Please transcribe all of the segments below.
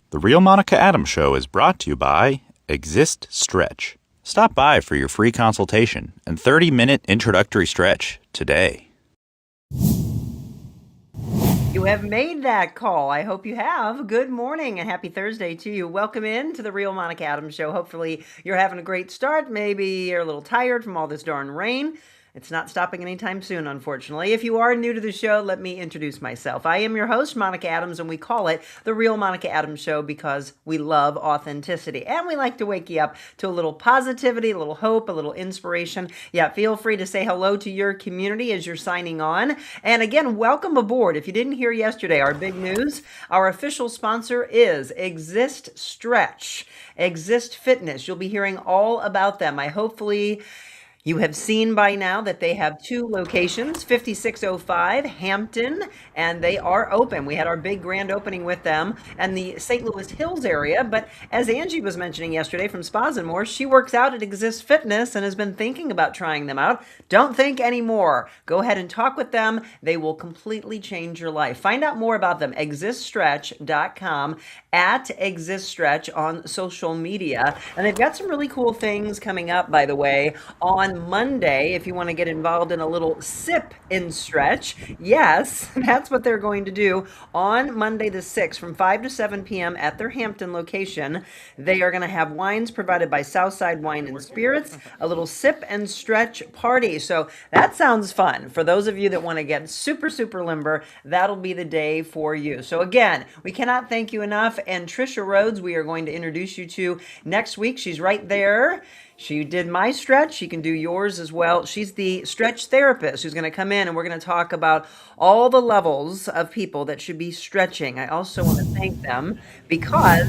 The Real Monica Adams Show is brought to you by Exist Stretch. Stop by for your free consultation and 30-minute introductory stretch today. You have made that call. I hope you have. Good morning and happy Thursday to you. Welcome in to the Real Monica Adams Show. Hopefully you're having a great start. Maybe you're a little tired from all this darn rain. It's not stopping anytime soon, unfortunately. If you are new to the show, let me introduce myself. I am your host, Monica Adams, and we call it the Real Monica Adams Show because we love authenticity. And we like to wake you up to a little positivity, a little hope, a little inspiration. Yeah, feel free to say hello to your community as you're signing on. And again, welcome aboard. If you didn't hear yesterday, our big news, our official sponsor is Exist Stretch, Exist Fitness. You'll be hearing all about them. Hopefully you have seen by now that they have two locations, 5605 Hampton, and they are open. We had our big grand opening with them and the St. Louis Hills area. But as Angie was mentioning yesterday from Spas and More, she works out at Exist Fitness and has been thinking about trying them out. Don't think anymore. Go ahead and talk with them. They will completely change your life. Find out more about them, existstretch.com, at Exist Stretch on social media. And they've got some really cool things coming up, by the way, on Monday, if you want to get involved in a little sip and stretch. Yes, that's what they're going to do on Monday the 6th from 5 to 7 p.m. at their Hampton location. They are going to have wines provided by Southside Wine and Spirits, a little sip and stretch party. So that sounds fun. For those of you that want to get super, super limber, that'll be the day for you. So again, we cannot thank you enough. And Trisha Rhodes, we are going to introduce you to next week. She's right there. She did my stretch. She can do yours as well. She's the stretch therapist who's going to come in and we're going to talk about all the levels of people that should be stretching. I also want to thank them because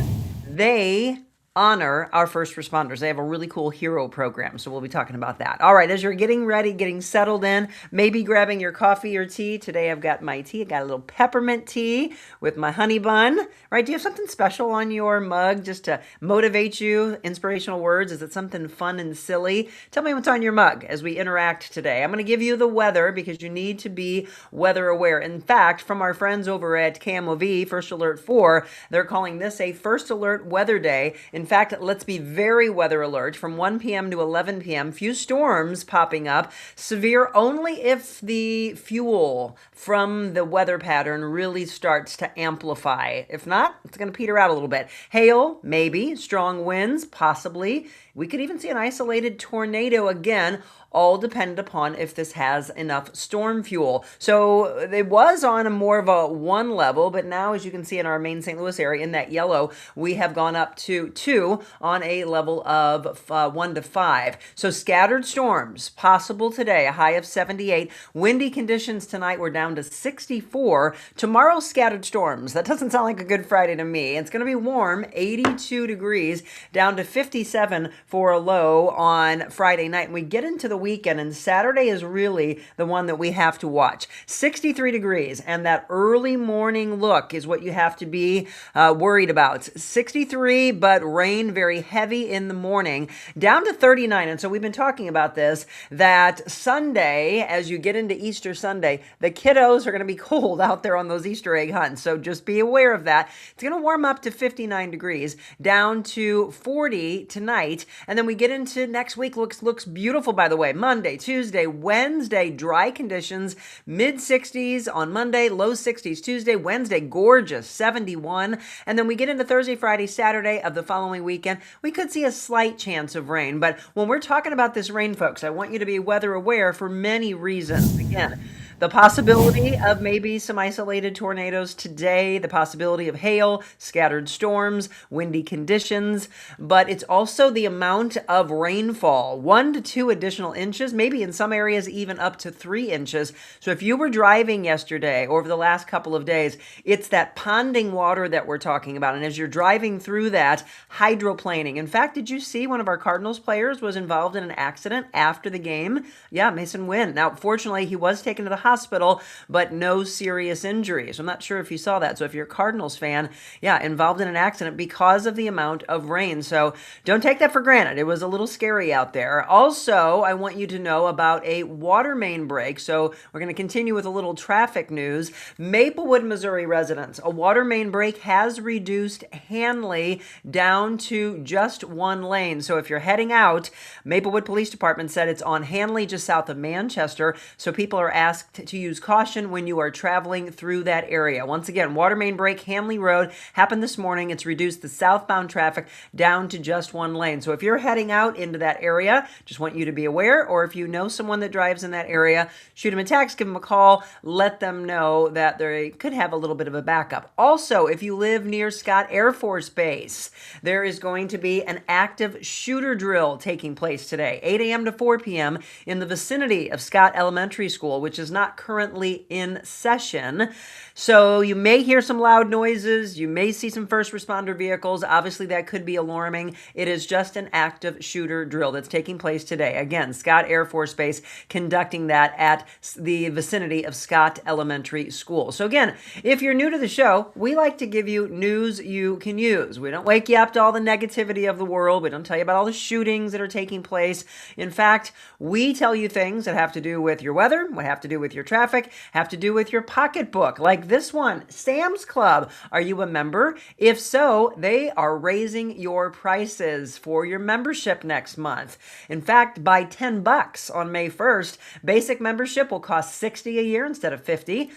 they honor our first responders. They have a really cool hero program, so we'll be talking about that. All right, as you're getting ready, getting settled in, maybe grabbing your coffee or tea. Today I've got my tea. I got a little peppermint tea with my honey bun. Right? Do you have something special on your mug just to motivate you? Inspirational words? Is it something fun and silly? Tell me what's on your mug as we interact today. I'm going to give you the weather because you need to be weather aware. In fact, from our friends over at KMOV, First Alert 4, they're calling this a First Alert Weather Day. In fact, let's be very weather alert from 1 p.m. to 11 p.m. Few storms popping up. Severe only if the fuel from the weather pattern really starts to amplify. If not, it's going to peter out a little bit. Hail, maybe. Strong winds, possibly. We could even see an isolated tornado again, all dependent upon if this has enough storm fuel. So it was on a more of a 1 level, but now as you can see in our main St. Louis area in that yellow, we have gone up to 2 on a level of 1 to 5. So scattered storms possible today, a high of 78. Windy conditions tonight, we're down to 64. Tomorrow, scattered storms. That doesn't sound like a good Friday to me. It's going to be warm, 82 degrees, down to 57 for a low on Friday night. And we get into the weekend, and Saturday is really the one that we have to watch. 63 degrees, and that early morning look is what you have to be worried about. 63, but rain very heavy in the morning, down to 39. And so we've been talking about this, that Sunday, as you get into Easter Sunday, the kiddos are going to be cold out there on those Easter egg hunts. So just be aware of that. It's going to warm up to 59 degrees, down to 40 tonight. And then we get into next week. Looks beautiful, by the way. Monday, Tuesday, Wednesday, dry conditions, mid 60s on Monday, low 60s Tuesday, Wednesday, gorgeous, 71. And then we get into Thursday, Friday, Saturday of the following weekend. We could see a slight chance of rain. But when we're talking about this rain, folks, I want you to be weather aware for many reasons. Again, the possibility of maybe some isolated tornadoes today, the possibility of hail, scattered storms, windy conditions, but it's also the amount of rainfall, 1 to 2 additional inches, maybe in some areas even up to 3 inches. So if you were driving yesterday or over the last couple of days, it's that ponding water that we're talking about. And as you're driving through that, hydroplaning. In fact, did you see one of our Cardinals players was involved in an accident after the game? Yeah, Mason Wynn. Now, fortunately, he was taken to the hospital, but no serious injuries. I'm not sure if you saw that. So if you're a Cardinals fan, yeah, involved in an accident because of the amount of rain. So don't take that for granted. It was a little scary out there. Also, I want you to know about a water main break. So we're going to continue with a little traffic news. Maplewood, Missouri residents, a water main break has reduced Hanley down to just one lane. So if you're heading out, Maplewood Police Department said it's on Hanley just south of Manchester. So people are asked to use caution when you are traveling through that area. Once again, water main break, Hanley Road, happened this morning. It's reduced the southbound traffic down to just one lane. So if you're heading out into that area, just want you to be aware, or if you know someone that drives in that area, shoot them a text, give them a call, let them know that they could have a little bit of a backup. Also, if you live near Scott Air Force Base, there is going to be an active shooter drill taking place today, 8 a.m. to 4 p.m. in the vicinity of Scott Elementary School, which is not currently in session. So you may hear some loud noises. You may see some first responder vehicles. Obviously, that could be alarming. It is just an active shooter drill that's taking place today. Again, Scott Air Force Base conducting that at the vicinity of Scott Elementary School. So again, if you're new to the show, we like to give you news you can use. We don't wake you up to all the negativity of the world. We don't tell you about all the shootings that are taking place. In fact, we tell you things that have to do with your weather, what have to do with your traffic, have to do with your pocketbook, like this one, Sam's Club. Are you a member? If so, they are raising your prices for your membership next month. In fact, by $10 on May 1st, basic membership will cost $60 a year instead of $50.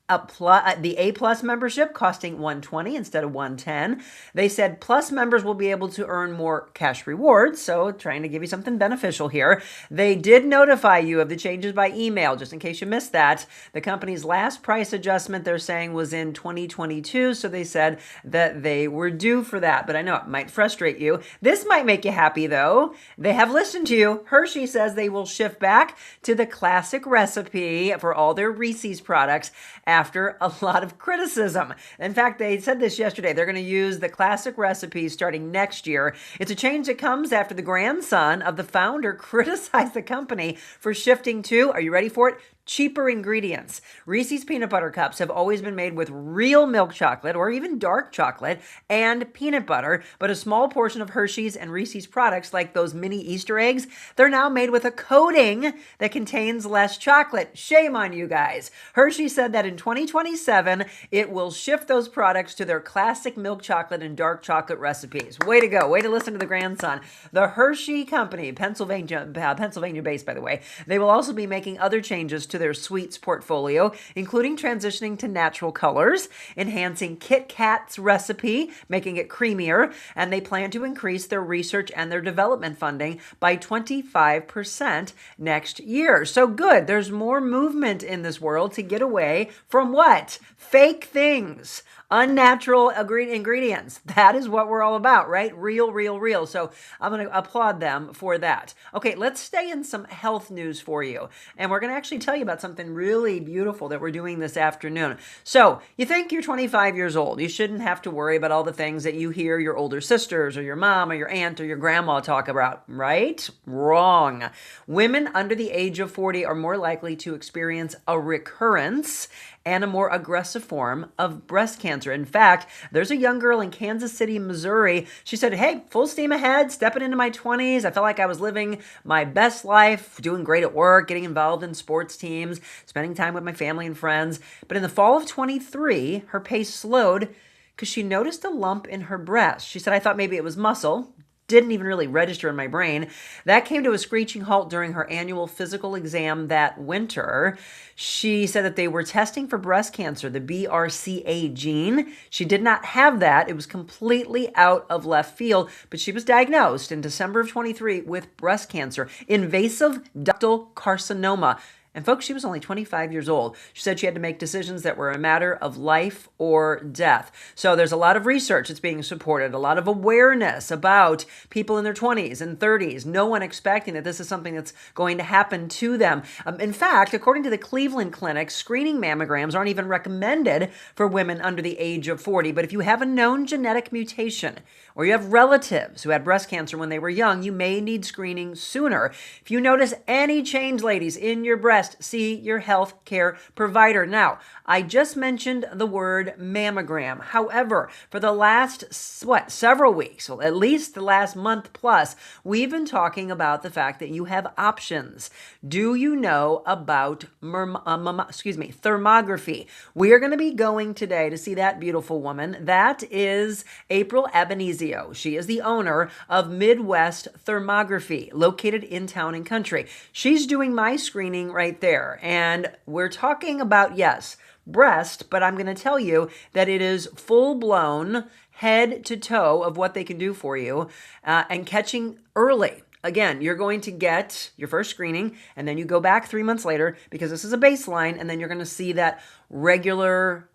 The A Plus membership costing $120 instead of $110. They said Plus members will be able to earn more cash rewards, so trying to give you something beneficial here. They did notify you of the changes by email, just in case you missed that. The company's last price adjustment, they're saying, was in 2022, so they said that they were due for that, but I know it might frustrate you. This might make you happy, though. They have listened to you. Hershey says they will shift back to the classic recipe for all their Reese's products after a lot of criticism. In fact, they said this yesterday. They're going to use the classic recipes starting next year. It's a change that comes after the grandson of the founder criticized the company for shifting to, are you ready for it? Cheaper ingredients. Reese's peanut butter cups have always been made with real milk chocolate or even dark chocolate and peanut butter, but a small portion of Hershey's and Reese's products, like those mini Easter eggs, they're now made with a coating that contains less chocolate. Shame on you guys. Hershey said that in 2027, it will shift those products to their classic milk chocolate and dark chocolate recipes. Way to go. Way to listen to the grandson. The Hershey Company, Pennsylvania-based, by the way, they will also be making other changes to their sweets portfolio, including transitioning to natural colors, enhancing Kit Kat's recipe, making it creamier, and they plan to increase their research and their development funding by 25% next year. So good. There's more movement in this world to get away from what? Fake things. Unnatural ingredients. That is what we're all about, right? Real, real, real. So I'm going to applaud them for that. Okay, let's stay in some health news for you. And we're going to actually tell you about something really beautiful that we're doing this afternoon. So you think you're 25 years old. You shouldn't have to worry about all the things that you hear your older sisters or your mom or your aunt or your grandma talk about, right? Wrong. Women under the age of 40 are more likely to experience a recurrence and a more aggressive form of breast cancer. In fact, there's a young girl in Kansas City, Missouri. She said, hey, full steam ahead, stepping into my 20s. I felt like I was living my best life, doing great at work, getting involved in sports teams, spending time with my family and friends. But in the fall of 23, her pace slowed because she noticed a lump in her breast. She said, I thought maybe it was muscle. Didn't even really register in my brain. That came to a screeching halt during her annual physical exam that winter. She said that they were testing for breast cancer, the BRCA gene. She did not have that. It was completely out of left field, but she was diagnosed in December of 23 with breast cancer, invasive ductal carcinoma. And folks, she was only 25 years old. She said she had to make decisions that were a matter of life or death. So there's a lot of research that's being supported, a lot of awareness about people in their 20s and 30s, no one expecting that this is something that's going to happen to them. In fact, according to the Cleveland Clinic, screening mammograms aren't even recommended for women under the age of 40. But if you have a known genetic mutation or you have relatives who had breast cancer when they were young, you may need screening sooner. If you notice any change, ladies, in your breast, best see your health care provider. Now, I just mentioned the word mammogram. However, for the last, several weeks, well, at least the last month plus, we've been talking about the fact that you have options. Do you know about thermography? We are going to be going today to see that beautiful woman. That is April Abenizio. She is the owner of Midwest Thermography, located in Town and Country. She's doing my screening right there. And we're talking about, yes, breast, but I'm going to tell you that it is full-blown head to toe of what they can do for you and catching early. Again, you're going to get your first screening, and then you go back 3 months later because this is a baseline, and then you're going to see that regular,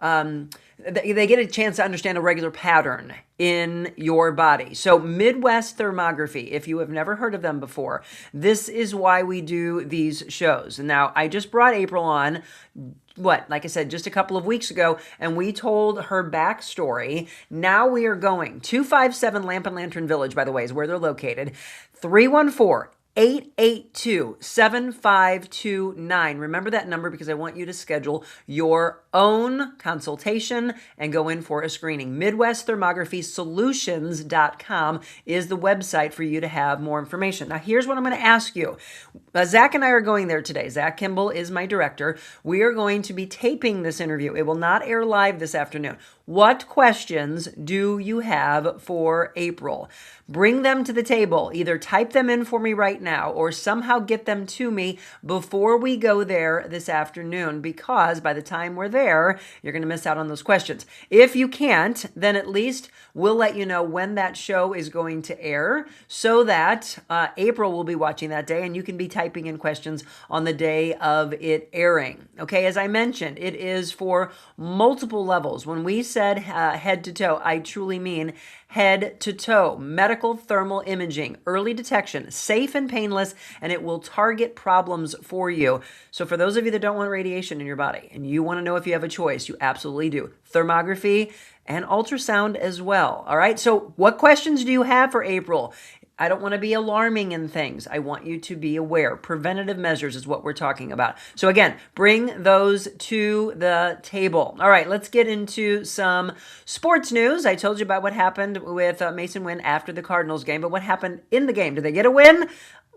they get a chance to understand a regular pattern in your body. So Midwest Thermography, if you have never heard of them before, this is why we do these shows. Now, I just brought April on, like I said, just a couple of weeks ago, and we told her backstory. Now we are going 257 Lamp and Lantern Village, by the way, is where they're located. 314-882-7529. Remember that number because I want you to schedule your own consultation and go in for a screening. MidwestThermographySolutions.com is the website for you to have more information. Now, here's what I'm going to ask you. Zach and I are going there today. Zach Kimball is my director. We are going to be taping this interview. It will not air live this afternoon. What questions do you have for April? Bring them to the table. Either type them in for me right now or somehow get them to me before we go there this afternoon, because by the time we're there, you're going to miss out on those questions. If you can't, then at least we'll let you know when that show is going to air so that April will be watching that day and you can be typing in questions on the day of it airing. Okay, as I mentioned, it is for multiple levels. When we said head to toe, I truly mean head to toe. Medical thermal imaging, early detection, safe and painless, and it will target problems for you. So for those of you that don't want radiation in your body and you want to know if you have a choice, you absolutely do. Thermography and ultrasound as well. All right. So what questions do you have for April? I don't want to be alarming in things. I want you to be aware. Preventative measures is what we're talking about. So again, bring those to the table. All right, let's get into some sports news. I told you about what happened with Mason Wynn after the Cardinals game, but what happened in the game? Did they get a win?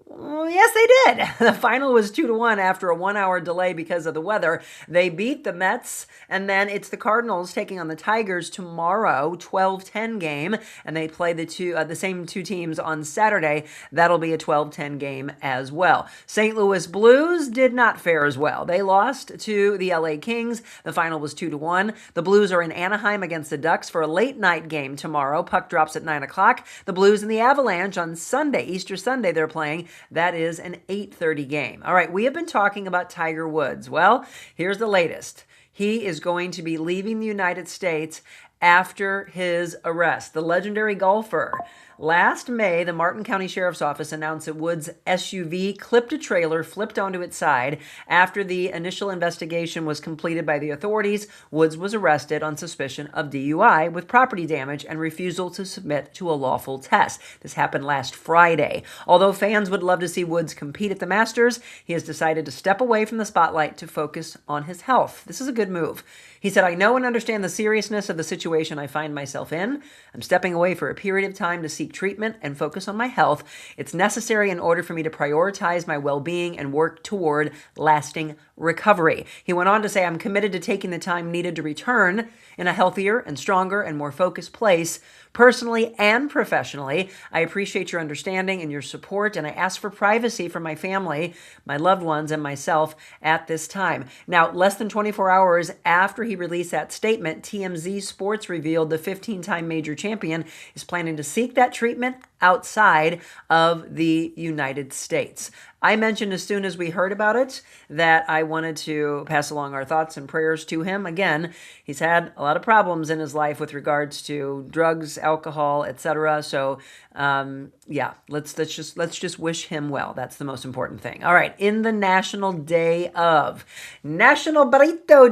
Well, yes, they did. The final was 2-1 after a 1-hour delay because of the weather. They beat the Mets, and then it's the Cardinals taking on the Tigers tomorrow, 12-10 game, and they play the same two teams on Saturday. That'll be a 12-10 game as well. St. Louis Blues did not fare as well. They lost to the LA Kings. The final was 2-1. The Blues are in Anaheim against the Ducks for a late night game tomorrow. Puck drops at 9 o'clock. The Blues and the Avalanche on Sunday, Easter Sunday, they're playing. That is an 8:30 game. All right, we have been talking about Tiger Woods. Well, here's the latest. He is going to be leaving the United States after his arrest. The legendary golfer. Last May, the Martin County Sheriff's Office announced that Woods' SUV clipped a trailer, flipped onto its side. After the initial investigation was completed by the authorities, Woods was arrested on suspicion of DUI with property damage and refusal to submit to a lawful test. This happened last Friday. Although fans would love to see Woods compete at the Masters, he has decided to step away from the spotlight to focus on his health. This is a good move. He said, "I know and understand the seriousness of the situation I find myself in. I'm stepping away for a period of time to seek treatment and focus on my health. It's necessary in order for me to prioritize my well-being and work toward lasting recovery." He went on to say, "I'm committed to taking the time needed to return in a healthier and stronger and more focused place, personally and professionally. I appreciate your understanding and your support, and I ask for privacy from my family, my loved ones, and myself at this time." Now, less than 24 hours after he released that statement, TMZ Sports revealed the 15-time major champion is planning to seek that treatment outside of the United States. I mentioned as soon as we heard about it that I wanted to pass along our thoughts and prayers to him. Again, he's had a lot of problems in his life with regards to drugs, alcohol, etc. So, let's just wish him well. That's the most important thing. All right, in the National Burrito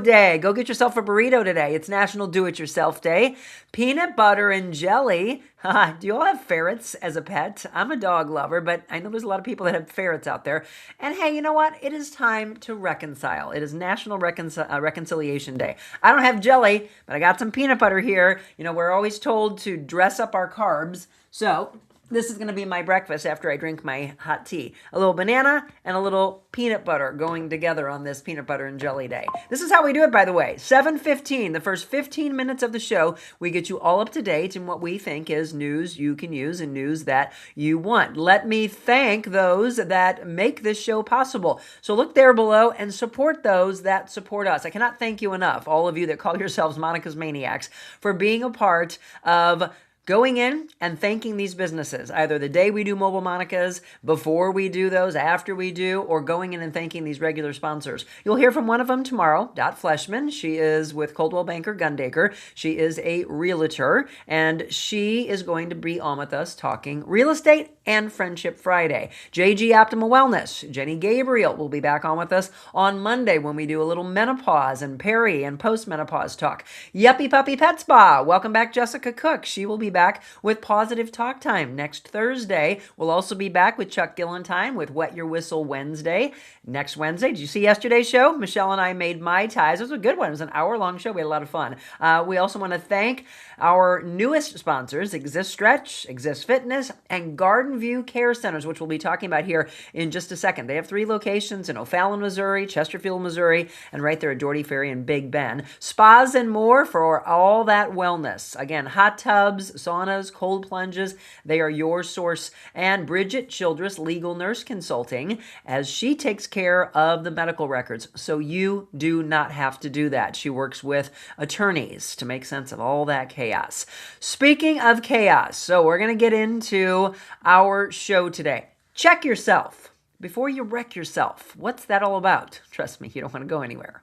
Day. Go get yourself a burrito today. It's National Do It Yourself Day. Peanut butter and jelly Do you all have ferrets as a pet? I'm a dog lover, but I know there's a lot of people that have ferrets out there. And hey, you know what? It is time to reconcile. It is National Reconciliation Day. I don't have jelly, but I got some peanut butter here. You know, we're always told to dress up our carbs. So this is going to be my breakfast after I drink my hot tea. A little banana and a little peanut butter going together on this peanut butter and jelly day. This is how we do it, by the way. 7:15, the first 15 minutes of the show, we get you all up to date in what we think is news you can use and news that you want. Let me thank those that make this show possible. So look there below and support those that support us. I cannot thank you enough, all of you that call yourselves Monica's Maniacs, for being a part of going in and thanking these businesses, either the day we do Mobile Monica's, before we do those, after we do, or going in and thanking these regular sponsors. You'll hear from one of them tomorrow, Dot Fleshman. She is with Coldwell Banker Gundaker. She is a realtor, and she is going to be on with us talking real estate and Friendship Friday. JG Optimal Wellness, Jenny Gabriel will be back on with us on Monday when we do a little menopause and peri and postmenopause talk. Yuppie Puppy Pet Spa, welcome back Jessica Cook. She will be back with Positive Talk Time next Thursday. We'll also be back with Chuck Gillentine with Wet Your Whistle Wednesday. Next Wednesday, did you see yesterday's show? Michelle and I made Mai Tais. It was a good one. It was an hour-long show. We had a lot of fun. We also want to thank our newest sponsors, Exist Stretch, Exist Fitness, and Garden View Care Centers, which we'll be talking about here in just a second. They have 3 locations in O'Fallon, Missouri, Chesterfield, Missouri, and right there at Doherty Ferry and Big Bend. Spas and more for all that wellness. Again, hot tubs, saunas, cold plunges, they are your source. And Bridget Childress, Legal Nurse Consulting, as she takes care of the medical records, so you do not have to do that. She works with attorneys to make sense of all that chaos. Speaking of chaos, so we're going to get into our show today. Check yourself before you wreck yourself. What's that all about? Trust me, you don't want to go anywhere.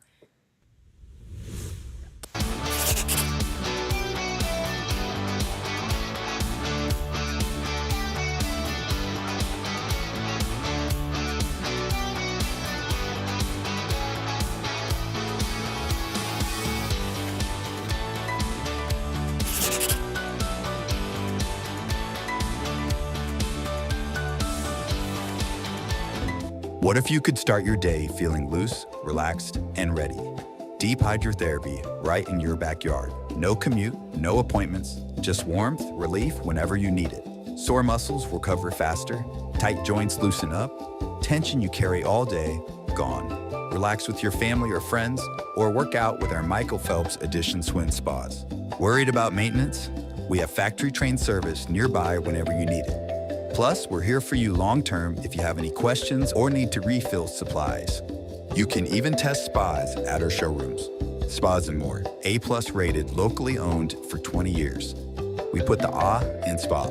What if you could start your day feeling loose, relaxed, and ready? Deep hydrotherapy right in your backyard. No commute, no appointments, just warmth, relief whenever you need it. Sore muscles recover faster, tight joints loosen up, tension you carry all day, gone. Relax with your family or friends, or work out with our Michael Phelps Edition Swim Spas. Worried about maintenance? We have factory-trained service nearby whenever you need it. Plus, we're here for you long-term if you have any questions or need to refill supplies. You can even test spas at our showrooms. Spas and More, A+ rated, locally owned for 20 years. We put the ah in spa.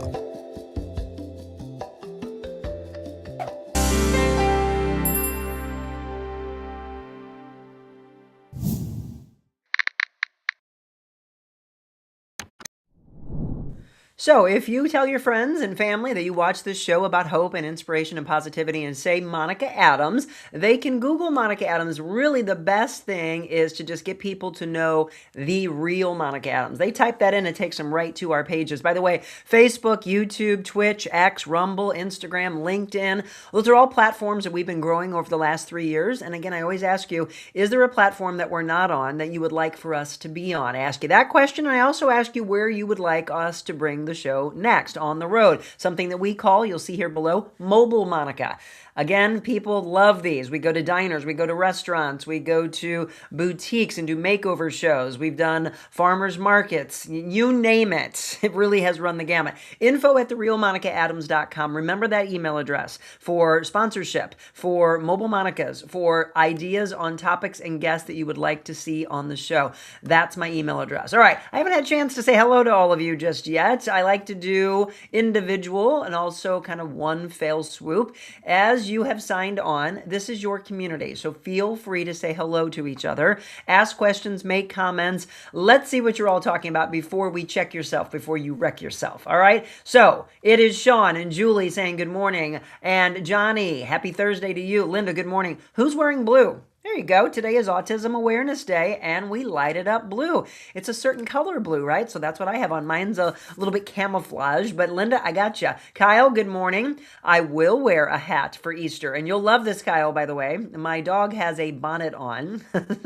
So if you tell your friends and family that you watch this show about hope and inspiration and positivity and say Monica Adams, they can Google Monica Adams. Really, the best thing is to just get people to know the real Monica Adams. They type that in, it takes them right to our pages. By the way, Facebook, YouTube, Twitch, X, Rumble, Instagram, LinkedIn, those are all platforms that we've been growing over the last 3 years. And again, I always ask you, is there a platform that we're not on that you would like for us to be on? I ask you that question, and I also ask you where you would like us to bring the show next on the road. Something that we call, you'll see here below, Mobile Monica. Again, people love these. We go to diners, we go to restaurants, we go to boutiques and do makeover shows. We've done farmers markets, you name it. It really has run the gamut. info@therealmonicaadams.com. Remember that email address for sponsorship, for Mobile Monicas, for ideas on topics and guests that you would like to see on the show. That's my email address. All right, I haven't had a chance to say hello to all of you just yet. I like to do individual and also kind of one fell swoop. As you have signed on, this is your community, so feel free to say hello to each other, ask questions, make comments. Let's see what you're all talking about before we check yourself, before you wreck yourself, all right? So it is Sean and Julie saying good morning, and Johnny, happy Thursday to you. Linda, good morning. Who's wearing blue? There you go. Today is Autism Awareness Day, and we light it up blue. It's a certain color blue, right? So that's what I have on. Mine's a little bit camouflage, but Linda, I gotcha. Kyle, good morning. I will wear a hat for Easter, and you'll love this, Kyle, by the way. My dog has a bonnet on,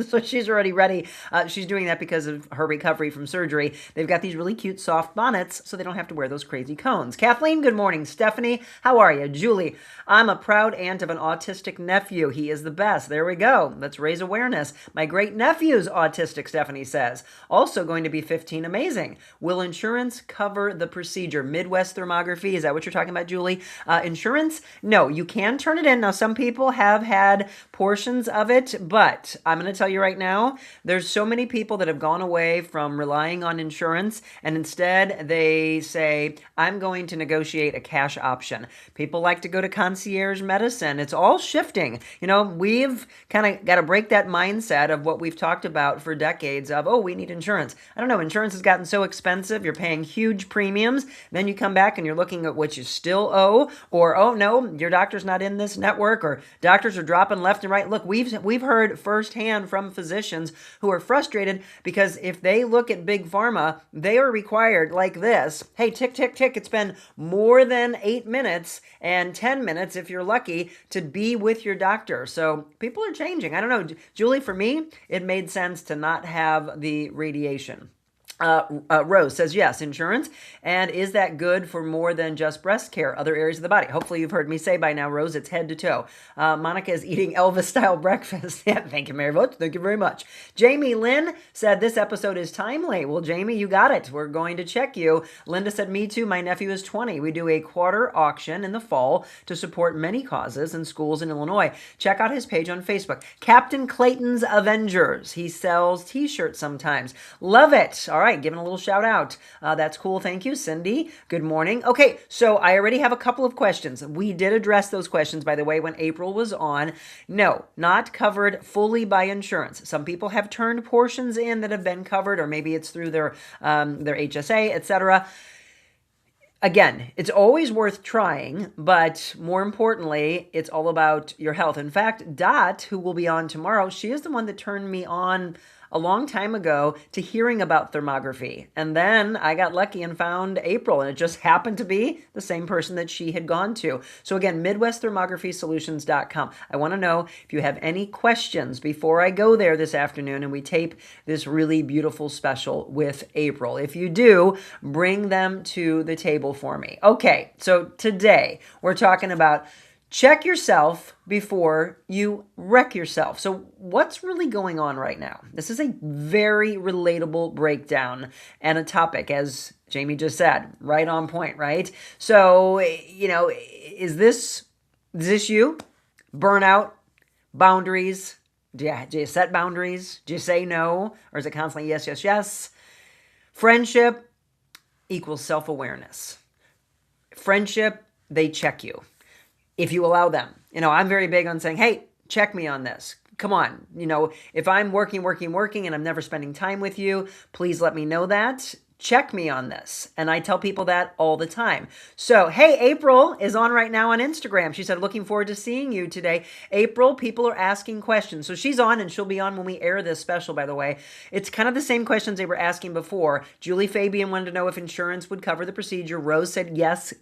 so she's already ready. She's doing that because of her recovery from surgery. They've got these really cute soft bonnets, so they don't have to wear those crazy cones. Kathleen, good morning. Stephanie, how are you? Julie, I'm a proud aunt of an autistic nephew. He is the best. There we go. Let's raise awareness. My great nephew's autistic, Stephanie says. Also going to be 15. Amazing. Will insurance cover the procedure? Midwest thermography. Is that what you're talking about, Julie? Insurance? No, you can turn it in. Now, some people have had portions of it, but I'm going to tell you right now, there's so many people that have gone away from relying on insurance, and instead they say, I'm going to negotiate a cash option. People like to go to concierge medicine. It's all shifting. We've kind of got to break that mindset of what we've talked about for decades of, oh, we need insurance. I don't know. Insurance has gotten so expensive. You're paying huge premiums. Then you come back and you're looking at what you still owe, or, oh, no, your doctor's not in this network, or doctors are dropping left and right. Look, we've heard firsthand from physicians who are frustrated because if they look at big pharma, they are required like this. Hey, tick, tick, tick. It's been more than 8 minutes and 10 minutes, if you're lucky, to be with your doctor. So people are changing. I don't know. Julie, for me, it made sense to not have the radiation. Rose says, yes, insurance. And is that good for more than just breast care, other areas of the body? Hopefully you've heard me say by now, Rose, it's head to toe. Monica is eating Elvis-style breakfast. Yeah, thank you, Mary Vogt. Thank you very much. Jamie Lynn said, this episode is timely. Well, Jamie, you got it. We're going to check you. Linda said, me too. My nephew is 20. We do a quarter auction in the fall to support many causes in schools in Illinois. Check out his page on Facebook. Captain Clayton's Avengers. He sells t-shirts sometimes. Love it. All right. Giving a little shout out. That's cool. Thank you, Cindy. Good morning. Okay, so I already have a couple of questions. We did address those questions, by the way, when April was on. No, not covered fully by insurance. Some people have turned portions in that have been covered, or maybe it's through their HSA, etc. Again, it's always worth trying, but more importantly, it's all about your health. In fact, Dot, who will be on tomorrow, she is the one that turned me on a long time ago to hearing about thermography. And then I got lucky and found April, and it just happened to be the same person that she had gone to. So again, MidwestThermographySolutions.com. I want to know if you have any questions before I go there this afternoon and we tape this really beautiful special with April. If you do, bring them to the table for me. Okay, so today we're talking about check yourself before you wreck yourself. So what's really going on right now? This is a very relatable breakdown and a topic, as Jamie just said, right on point, right? So, is this you? Burnout? Boundaries? Do you set boundaries? Do you say no? Or is it constantly yes, yes, yes? Friendship equals self-awareness. Friendship, they check you. If you allow them. I'm very big on saying, hey, check me on this. Come on. If I'm working and I'm never spending time with you, please let me know that. Check me on this. And I tell people that all the time. So, hey, April is on right now on Instagram. She said, looking forward to seeing you today. April, people are asking questions. So she's on, and she'll be on when we air this special, by the way. It's kind of the same questions they were asking before. Julie Fabian wanted to know if insurance would cover the procedure. Rose said, yes, ?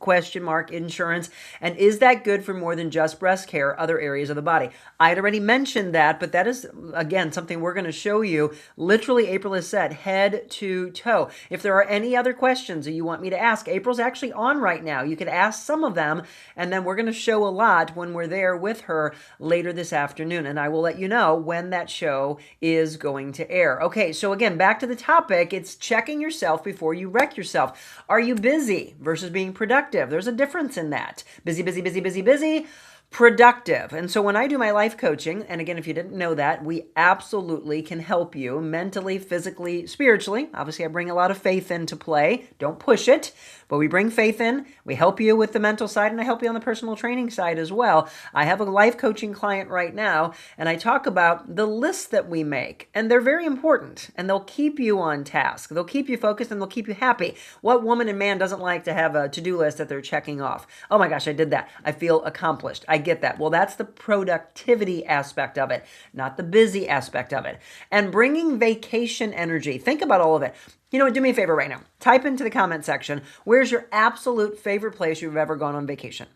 Insurance. And is that good for more than just breast care, other areas of the body? I had already mentioned that, but that is, again, something we're going to show you. Literally, April has said, head to toe. If there are any other questions that you want me to ask, April's actually on right now. You could ask some of them, and then we're going to show a lot when we're there with her later this afternoon, and I will let you know when that show is going to air. Okay, so again, back to the topic. It's checking yourself before you wreck yourself. Are you busy versus being productive? There's a difference in that. Busy, busy, busy, busy, busy. Productive. And so when I do my life coaching, and again, if you didn't know that, we absolutely can help you mentally, physically, spiritually. Obviously, I bring a lot of faith into play. Don't push it, but we bring faith in. We help you with the mental side, and I help you on the personal training side as well. I have a life coaching client right now, and I talk about the lists that we make, and they're very important, and they'll keep you on task. They'll keep you focused, and they'll keep you happy. What woman and man doesn't like to have a to-do list that they're checking off? Oh my gosh, I did that. I feel accomplished. I get that. Well, that's the productivity aspect of it, not the busy aspect of it. And bringing vacation energy. Think about all of it. You know what? Do me a favor right now. Type into the comment section, where's your absolute favorite place you've ever gone on vacation?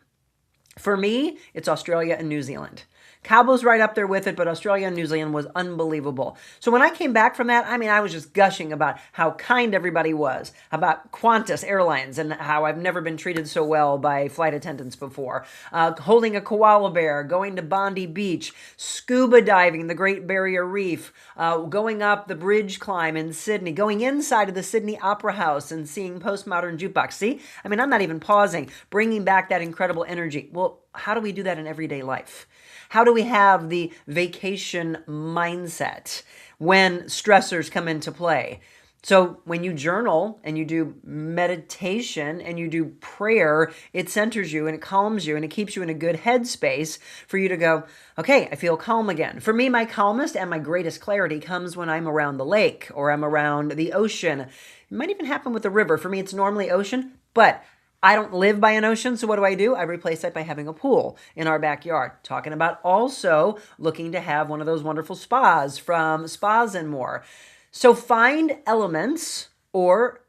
For me, it's Australia and New Zealand. Cabo's right up there with it, but Australia and New Zealand was unbelievable. So when I came back from that, I was just gushing about how kind everybody was, about Qantas Airlines and how I've never been treated so well by flight attendants before, holding a koala bear, going to Bondi Beach, scuba diving, the Great Barrier Reef, going up the bridge climb in Sydney, going inside of the Sydney Opera House and seeing Postmodern Jukebox. See, I'm not even pausing, bringing back that incredible energy. Well, how do we do that in everyday life? How do we have the vacation mindset when stressors come into play? So when you journal and you do meditation and you do prayer, it centers you and it calms you and it keeps you in a good headspace for you to go, okay, I feel calm again. For me, my calmest and my greatest clarity comes when I'm around the lake or I'm around the ocean. It might even happen with the river. For me, it's normally ocean, but I don't live by an ocean, so what do? I replace that by having a pool in our backyard. Talking about also looking to have one of those wonderful spas from Spas and More. So find elements or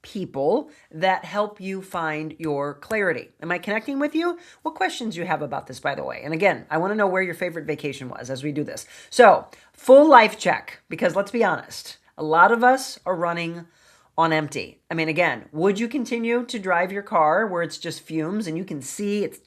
people that help you find your clarity. Am I connecting with you? What questions do you have about this, by the way? And again, I want to know where your favorite vacation was as we do this. So full life check, because let's be honest, a lot of us are running on empty. Again, would you continue to drive your car where it's just fumes and you can see it's,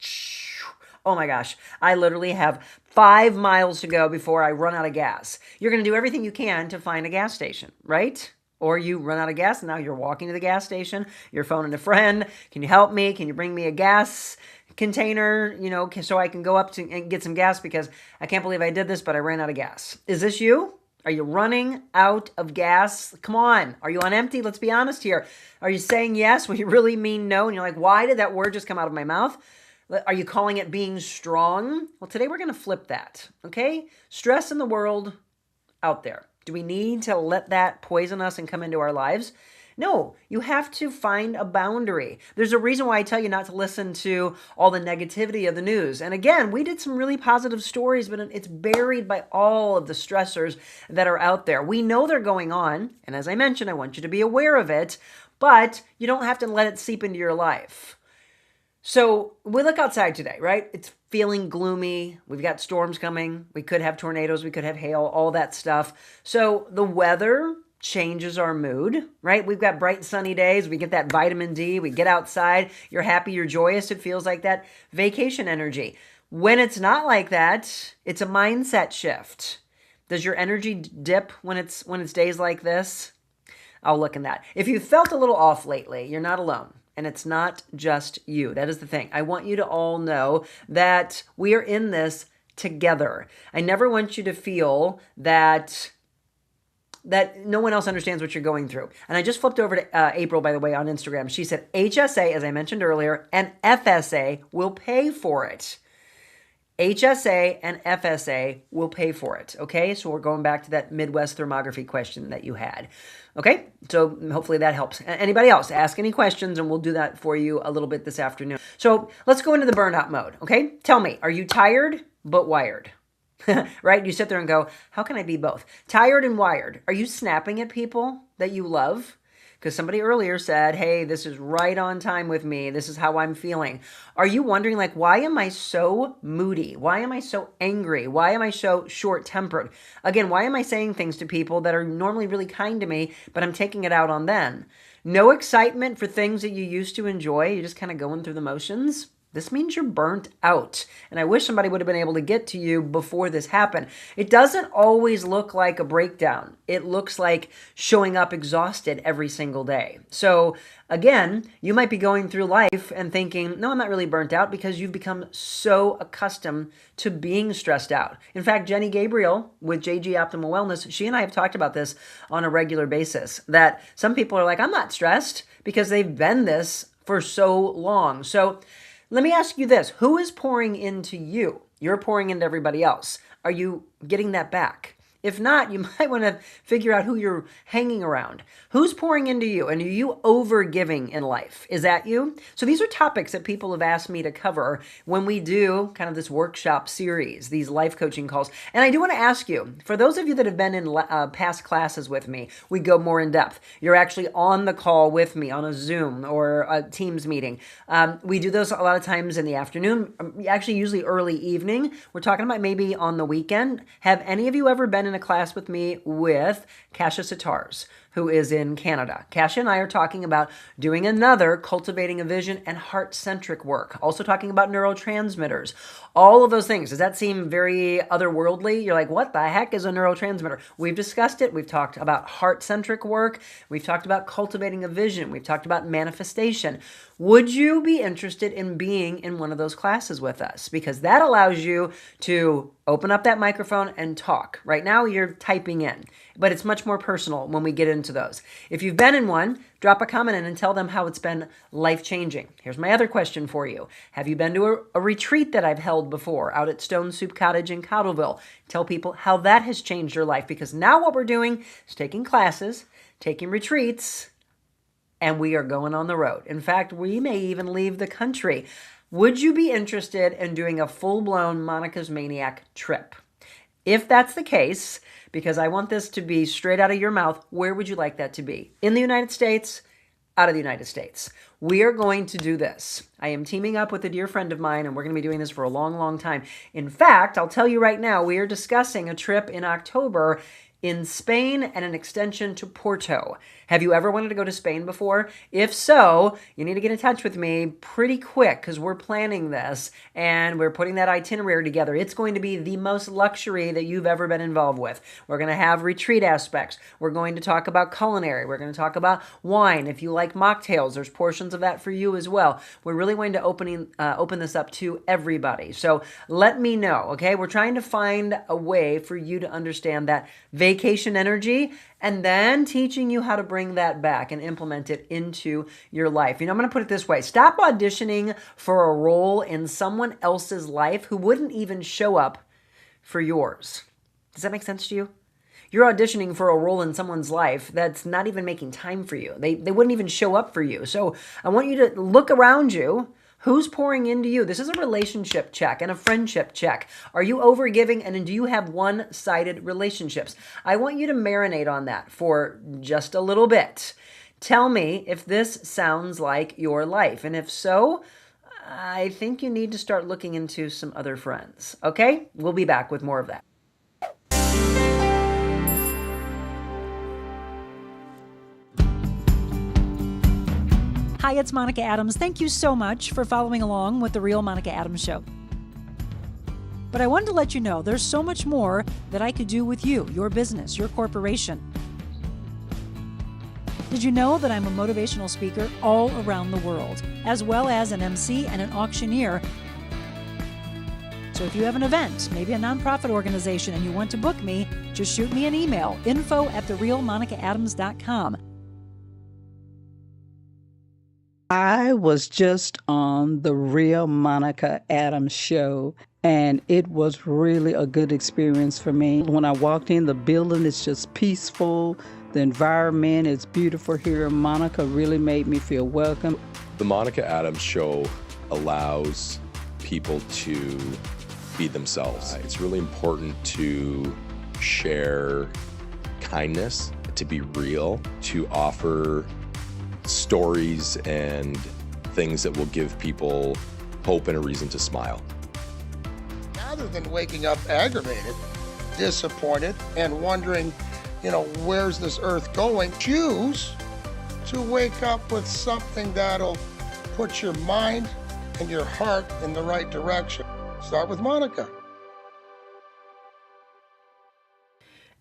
oh my gosh, I literally have 5 miles to go before I run out of gas. You're going to do everything you can to find a gas station, right? Or you run out of gas and now you're walking to the gas station, you're phoning a friend, can you help me? Can you bring me a gas container, so I can go up to and get some gas because I can't believe I did this, but I ran out of gas. Is this you? Are you running out of gas? Come on. Are you on empty? Let's be honest here. Are you saying yes when you really mean no? And you're like, why did that word just come out of my mouth? Are you calling it being strong? Well, today we're going to flip that, okay? Stress in the world out there. Do we need to let that poison us and come into our lives? No, you have to find a boundary. There's a reason why I tell you not to listen to all the negativity of the news. And again, we did some really positive stories, but it's buried by all of the stressors that are out there. We know they're going on. And as I mentioned, I want you to be aware of it, but you don't have to let it seep into your life. So we look outside today, right? It's feeling gloomy. We've got storms coming. We could have tornadoes. We could have hail, all that stuff. So the weather changes our mood, right? We've got bright sunny days. We get that vitamin D. We get outside. You're happy. You're joyous. It feels like that vacation energy. When it's not like that, it's a mindset shift. Does your energy dip when it's days like this? I'll look in that. If you felt a little off lately, you're not alone. And it's not just you. That is the thing. I want you to all know that we are in this together. I never want you to feel that no one else understands what you're going through. And I just flipped over to April, by the way, on Instagram. She said, HSA, as I mentioned earlier, and FSA will pay for it. HSA and FSA will pay for it. Okay, so we're going back to that Midwest thermography question that you had. Okay, so hopefully that helps. Anybody else, ask any questions and we'll do that for you a little bit this afternoon. So let's go into the burnout mode. Okay, tell me, are you tired but wired? Right? You sit there and go, how can I be both? Tired and wired. Are you snapping at people that you love? Because somebody earlier said, hey, this is right on time with me. This is how I'm feeling. Are you wondering, why am I so moody? Why am I so angry? Why am I so short-tempered? Again, why am I saying things to people that are normally really kind to me, but I'm taking it out on them? No excitement for things that you used to enjoy. You're just kind of going through the motions. This means you're burnt out. And I wish somebody would have been able to get to you before this happened. It doesn't always look like a breakdown. It looks like showing up exhausted every single day. So again, you might be going through life and thinking, no, I'm not really burnt out, because you've become so accustomed to being stressed out. In fact, Jenny Gabriel with JG Optimal Wellness, she and I have talked about this on a regular basis, that some people are like, I'm not stressed, because they've been this for so long. So let me ask you this. Who is pouring into you? You're pouring into everybody else. Are you getting that back? If not, you might want to figure out who you're hanging around. Who's pouring into you? And are you over giving in life? Is that you? So these are topics that people have asked me to cover when we do kind of this workshop series, these life coaching calls. And I do want to ask you, for those of you that have been in past classes with me, we go more in depth. You're actually on the call with me on a Zoom or a Teams meeting. We do those a lot of times in the afternoon, actually usually early evening. We're talking about maybe on the weekend. Have any of you ever been in a class with me with Kasia Sitars, who is in Canada? Kasia and I are talking about doing another cultivating a vision and heart-centric work. Also talking about neurotransmitters. All of those things. Does that seem very otherworldly? You're like, what the heck is a neurotransmitter? We've discussed it. We've talked about heart-centric work. We've talked about cultivating a vision. We've talked about manifestation. Would you be interested in being in one of those classes with us? Because that allows you to open up that microphone and talk. Right now, you're typing in, but it's much more personal when we get into those. If you've been in one, drop a comment in and tell them how it's been life-changing. Here's my other question for you. Have you been to a retreat that I've held before out at Stone Soup Cottage in Cottleville? Tell people how that has changed your life, because now what we're doing is taking classes, taking retreats, and we are going on the road. In fact, we may even leave the country. Would you be interested in doing a full-blown Monica's Maniac trip? If that's the case, because I want this to be straight out of your mouth, where would you like that to be? In the United States? Out of the United States? We are going to do this. I am teaming up with a dear friend of mine, and we're going to be doing this for a long, long time. In fact, I'll tell you right now, we are discussing a trip in October in Spain and an extension to Porto. Have you ever wanted to go to Spain before? If so, you need to get in touch with me pretty quick, because we're planning this and we're putting that itinerary together. It's going to be the most luxury that you've ever been involved with. We're going to have retreat aspects. We're going to talk about culinary. We're going to talk about wine. If you like mocktails, there's portions of that for you as well. We're really going to open this up to everybody. So let me know, okay? We're trying to find a way for you to understand that vacation energy, and then teaching you how to bring that back and implement it into your life. You know, I'm going to put it this way. Stop auditioning for a role in someone else's life who wouldn't even show up for yours. Does that make sense to you? You're auditioning for a role in someone's life that's not even making time for you. They wouldn't even show up for you. So I want you to look around you. Who's pouring into you? This is a relationship check and a friendship check. Are you overgiving, and do you have one-sided relationships? I want you to marinate on that for just a little bit. Tell me if this sounds like your life. And if so, I think you need to start looking into some other friends. Okay? We'll be back with more of that. Hi, it's Monica Adams. Thank you so much for following along with The Real Monica Adams Show. But I wanted to let you know there's so much more that I could do with you, your business, your corporation. Did you know that I'm a motivational speaker all around the world, as well as an MC and an auctioneer? So if you have an event, maybe a nonprofit organization, and you want to book me, just shoot me an email, info@therealmonicaadams.com. I was just on the Real Monica Adams show, and it was really a good experience for me. When I walked in, the building is just peaceful. The environment is beautiful here. Monica really made me feel welcome. The Monica Adams show allows people to be themselves. It's really important to share kindness, to be real, to offer stories and things that will give people hope and a reason to smile. Rather than waking up aggravated, disappointed, and wondering, where's this earth going, choose to wake up with something that'll put your mind and your heart in the right direction. Start with Monica.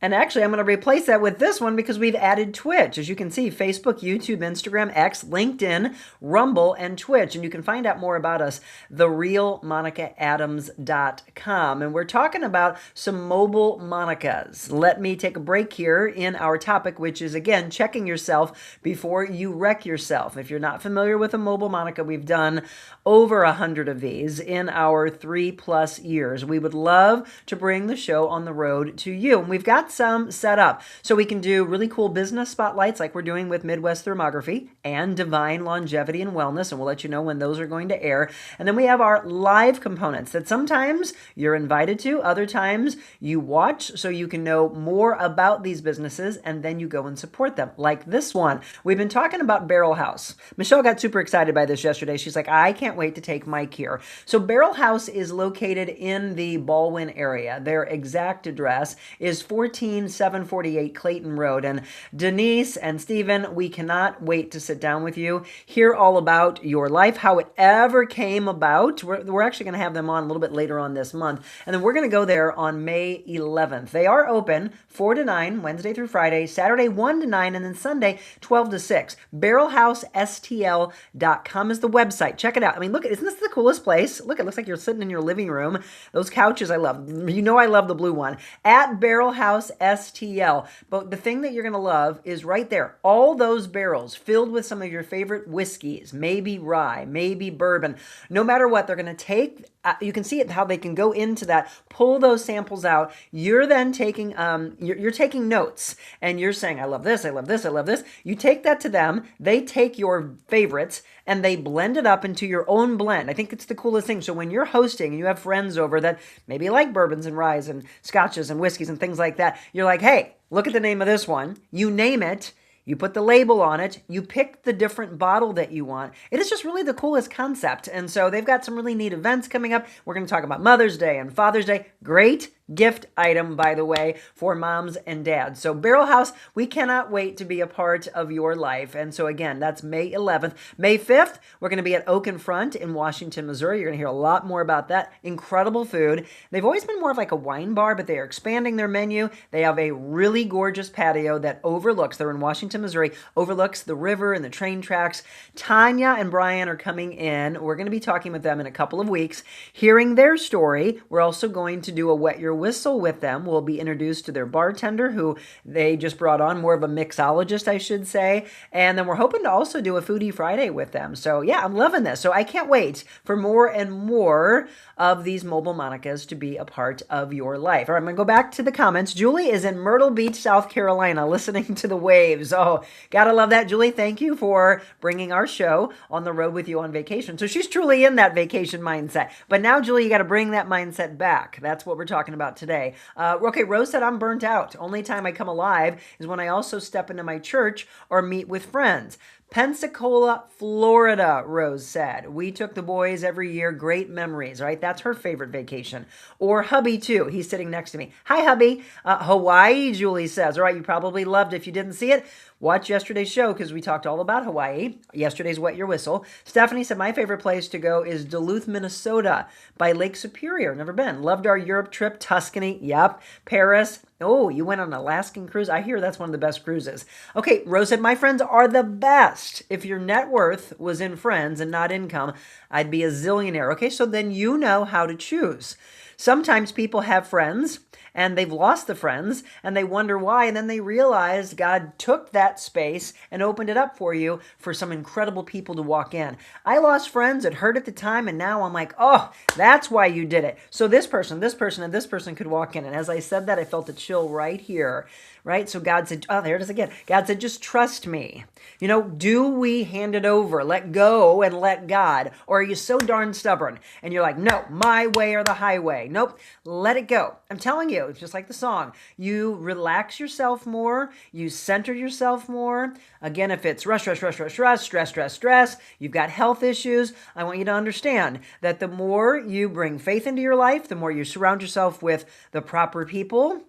And actually, I'm going to replace that with this one because we've added Twitch. As you can see, Facebook, YouTube, Instagram, X, LinkedIn, Rumble, and Twitch. And you can find out more about us, therealmonicaadams.com. And we're talking about some mobile Monicas. Let me take a break here in our topic, which is, again, checking yourself before you wreck yourself. If you're not familiar with a mobile Monica, we've done over 100 of these in our 3+ years. We would love to bring the show on the road to you. And we've got got some set up. So we can do really cool business spotlights like we're doing with Midwest Thermography and Divine Longevity and Wellness, and we'll let you know when those are going to air. And then we have our live components that sometimes you're invited to, other times you watch so you can know more about these businesses, and then you go and support them. Like this one. We've been talking about Barrel House. Michelle got super excited by this yesterday. She's like, I can't wait to take Mike here. So Barrel House is located in the Baldwin area. Their exact address is 14748 Clayton Road. And Denise and Stephen, we cannot wait to sit down with you, hear all about your life, how it ever came about. We're actually going to have them on a little bit later on this month. And then we're going to go there on May 11th. They are open 4 to 9, Wednesday through Friday, Saturday 1 to 9, and then Sunday 12 to 6. BarrelHouseSTL.com is the website. Check it out. I mean, look, isn't this the coolest place? Look, it looks like you're sitting in your living room. Those couches I love. You know I love the blue one. At Barrel House STL. But the thing that you're going to love is right there. All those barrels filled with some of your favorite whiskeys, maybe rye, maybe bourbon. No matter what, they're going to take, you can see it, how they can go into that, pull those samples out. You're then taking, you're taking notes, and you're saying, I love this, I love this, I love this. You take that to them. They take your favorites and they blend it up into your own blend. I think it's the coolest thing. So when you're hosting and you have friends over that maybe like bourbons and ryes and scotches and whiskeys and things like that, you're like, hey, look at the name of this one. You name it. You put the label on it. You pick the different bottle that you want. It is just really the coolest concept. And so they've got some really neat events coming up. We're going to talk about Mother's Day and Father's Day. Great gift item, by the way, for moms and dads. So Barrel House, we cannot wait to be a part of your life. And so again, that's May 11th. May 5th, we're going to be at Oak and Front in Washington, Missouri. You're going to hear a lot more about that. Incredible food. They've always been more of like a wine bar, but they are expanding their menu. They have a really gorgeous patio that overlooks, they're in Washington, Missouri, overlooks the river and the train tracks. Tanya and Brian are coming in. We're going to be talking with them in a couple of weeks, hearing their story. We're also going to do a Wet Your Whistle with them. We'll be introduced to their bartender, who they just brought on, more of a mixologist, I should say. And then we're hoping to also do a Foodie Friday with them. So yeah, I'm loving this. So I can't wait for more and more of these mobile Monicas to be a part of your life. All right, I'm going to go back to the comments. Julie is in Myrtle Beach, South Carolina, listening to the waves. Oh, gotta love that, Julie. Thank you for bringing our show on the road with you on vacation. So she's truly in that vacation mindset. But now, Julie, you got to bring that mindset back. That's what we're talking about today. Okay, Rose said, I'm burnt out. Only time I come alive is when I also step into my church or meet with friends. Pensacola, Florida, Rose said. We took the boys every year. Great memories, right? That's her favorite vacation. Or hubby, too. He's sitting next to me. Hi, hubby. Hawaii, Julie says. All right, you probably loved it. If you didn't see it, watch yesterday's show because we talked all about Hawaii. Yesterday's Wet Your Whistle. Stephanie said, my favorite place to go is Duluth, Minnesota by Lake Superior. Never been. Loved our Europe trip. Tuscany. Yep. Paris. Oh, you went on an Alaskan cruise? I hear that's one of the best cruises. Okay, Rose said, my friends are the best. If your net worth was in friends and not income, I'd be a zillionaire. Okay, so then you know how to choose. Sometimes people have friends and they've lost the friends and they wonder why. And then they realize God took that space and opened it up for you for some incredible people to walk in. I lost friends. It hurt at the time. And now I'm like, oh, that's why you did it. So this person, and this person could walk in. And as I said that, I felt a chill right here. Right? So God said, oh, there it is again. God said, just trust me. You know, do we hand it over, let go and let God? Or are you so darn stubborn and you're like, no, my way or the highway? Nope, let it go. I'm telling you, it's just like the song. You relax yourself more. You center yourself more. Again, if it's rush, stress, you've got health issues, I want you to understand that the more you bring faith into your life, the more you surround yourself with the proper people.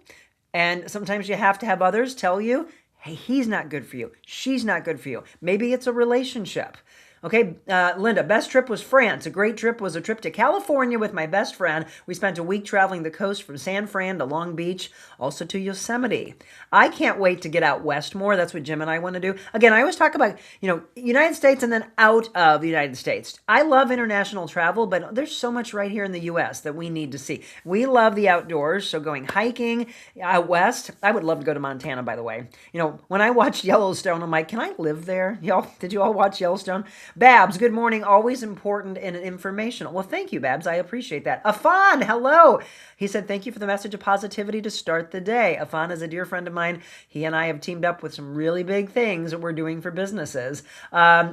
And sometimes you have to have others tell you, hey, he's not good for you. She's not good for you. Maybe it's a relationship. Okay, Linda, best trip was France. A great trip was a trip to California with my best friend. We spent a week traveling the coast from San Fran to Long Beach, also to Yosemite. I can't wait to get out west more. That's what Jim and I want to do. Again, I always talk about, United States and then out of the United States. I love international travel, but there's so much right here in the U.S. that we need to see. We love the outdoors, so going hiking out west. I would love to go to Montana, by the way. When I watched Yellowstone, I'm like, can I live there? Did you all watch Yellowstone? Babs, good morning. Always important and informational. Well, thank you, Babs. I appreciate that. Afan, hello. He said, thank you for the message of positivity to start the day. Afan is a dear friend of mine. He and I have teamed up with some really big things that we're doing for businesses.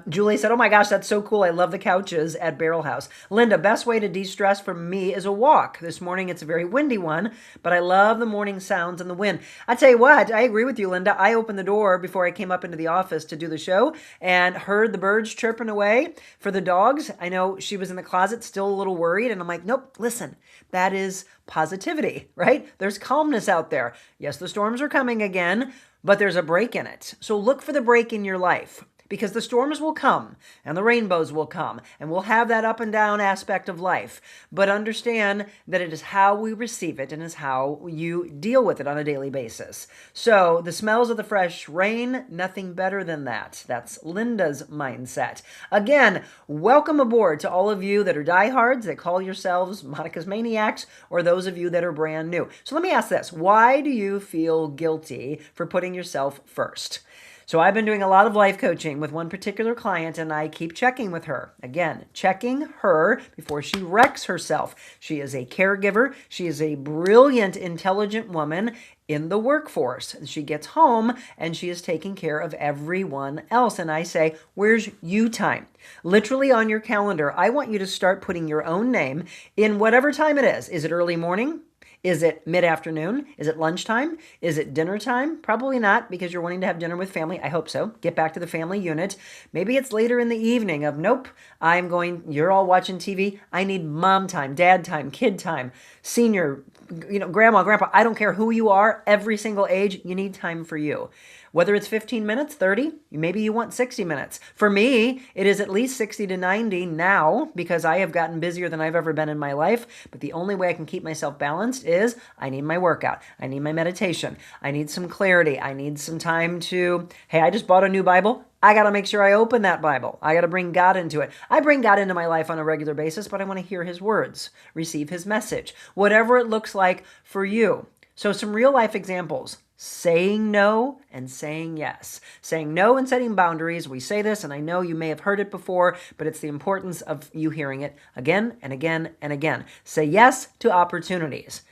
Julie said, oh my gosh, that's so cool. I love the couches at Barrel House. Linda, best way to de-stress for me is a walk. This morning it's a very windy one, but I love the morning sounds and the wind. I tell you what, I agree with you, Linda. I opened the door before I came up into the office to do the show and heard the birds chirping away for the dogs. I know she was in the closet still a little worried, and I'm like, nope, listen, that is positivity, right? There's calmness out there. Yes, the storms are coming again, but there's a break in it. So look for the break in your life, because the storms will come and the rainbows will come and we'll have that up and down aspect of life. But understand that it is how we receive it and is how you deal with it on a daily basis. So the smells of the fresh rain, nothing better than that. That's Linda's mindset. Again, welcome aboard to all of you that are diehards, that call yourselves Monica's Maniacs, or those of you that are brand new. So let me ask this. Why do you feel guilty for putting yourself first? So I've been doing a lot of life coaching with one particular client, and I keep checking with her. Again, checking her before she wrecks herself. She is a caregiver. She is a brilliant, intelligent woman in the workforce. She gets home and she is taking care of everyone else. And I say, where's you time? Literally on your calendar, I want you to start putting your own name in whatever time it is. Is it early morning? Is it mid-afternoon? Is it lunchtime? Is it dinner time? Probably not, because you're wanting to have dinner with family. I hope so. Get back to the family unit. Maybe it's later in the evening of, nope, you're all watching TV. I need mom time, dad time, kid time, senior, grandma, grandpa. I don't care who you are, every single age, you need time for you. Whether it's 15 minutes, 30, maybe you want 60 minutes. For me, it is at least 60 to 90 now, because I have gotten busier than I've ever been in my life. But the only way I can keep myself balanced is I need my workout. I need my meditation. I need some clarity. I need some time to, hey, I just bought a new Bible. I got to make sure I open that Bible. I got to bring God into it. I bring God into my life on a regular basis, but I want to hear his words, receive his message, whatever it looks like for you. So some real life examples. Saying no and saying yes. Saying no and setting boundaries. We say this, and I know you may have heard it before, but it's the importance of you hearing it again and again and again. Say yes to opportunities.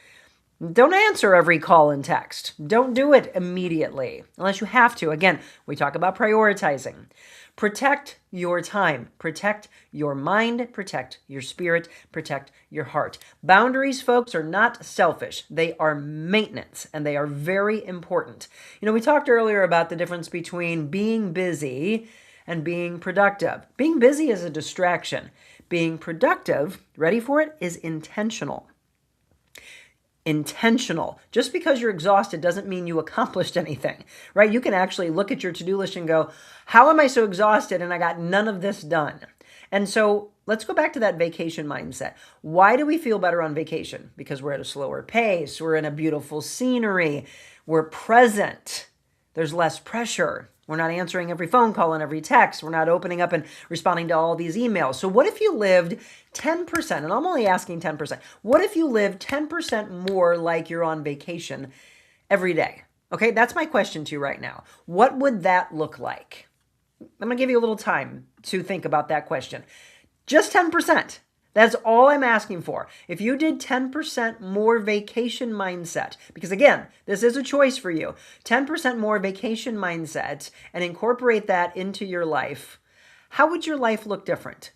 Don't answer every call and text. Don't do it immediately unless you have to. Again, we talk about prioritizing. Protect your time. Protect your mind. Protect your spirit. Protect your heart. Boundaries, folks, are not selfish. They are maintenance, and they are very important. We talked earlier about the difference between being busy and being productive. Being busy is a distraction. Being productive, ready for it, is intentional. Intentional. Just because you're exhausted doesn't mean you accomplished anything, right? You can actually look at your to-do list and go, how am I so exhausted and I got none of this done? And so let's go back to that vacation mindset. Why do we feel better on vacation? Because we're at a slower pace. We're in a beautiful scenery. We're present. There's less pressure. We're not answering every phone call and every text. We're not opening up and responding to all these emails. So what if you lived 10%, and I'm only asking 10%, what if you lived 10% more like you're on vacation every day? Okay, that's my question to you right now. What would that look like? I'm going to give you a little time to think about that question. Just 10%. That's all I'm asking for. If you did 10% more vacation mindset, because again, this is a choice for you, 10% more vacation mindset and incorporate that into your life, how would your life look different?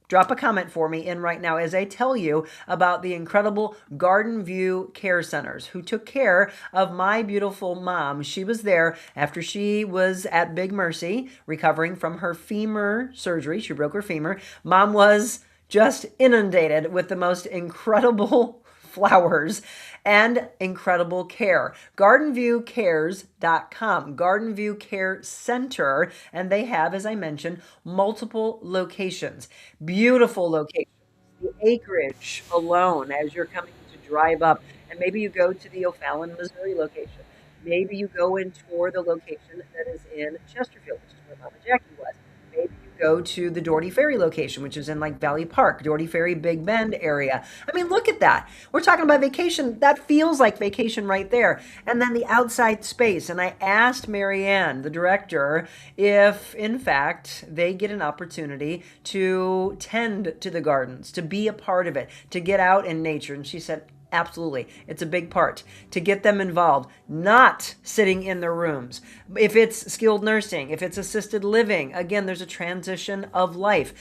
Drop a comment for me in right now as I tell you about the incredible Garden View Care Centers who took care of my beautiful mom. She was there after she was at Big Mercy recovering from her femur surgery. She broke her femur. Mom was just inundated with the most incredible flowers and incredible care. GardenViewCares.com, Garden View Care Center, and they have, as I mentioned, multiple locations. Beautiful locations. The acreage alone as you're coming to drive up, and maybe you go to the O'Fallon, Missouri location. Maybe you go and tour the location that is in Chesterfield, which is where Mama Jackie was. Maybe you go go to the Doherty Ferry location, which is in like Valley Park, Doherty Ferry, Big Bend area. I mean, look at that. We're talking about vacation. That feels like vacation right there. And then the outside space. And I asked Marianne, the director, if in fact they get an opportunity to tend to the gardens, to be a part of it, to get out in nature. And she said, absolutely. It's a big part to get them involved, not sitting in their rooms. If it's skilled nursing, if it's assisted living, again, there's a transition of life.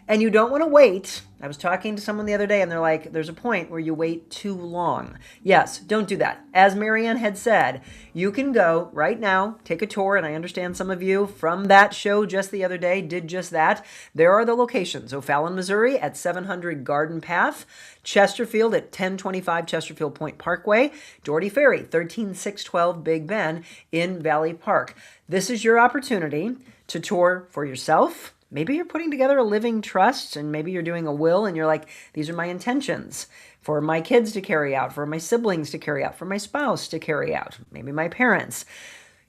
And you don't want to wait. I was talking to someone the other day and they're like, there's a point where you wait too long. Yes, don't do that. As Marianne had said, you can go right now, take a tour. And I understand some of you from that show just the other day did just that. There are the locations. O'Fallon, Missouri at 700 Garden Path, Chesterfield at 1025 Chesterfield Point Parkway, Doherty Ferry, 13612 Big Bend in Valley Park. This is your opportunity to tour for yourself. Maybe you're putting together a living trust and maybe you're doing a will and you're like, these are my intentions for my kids to carry out, for my siblings to carry out, for my spouse to carry out, maybe my parents.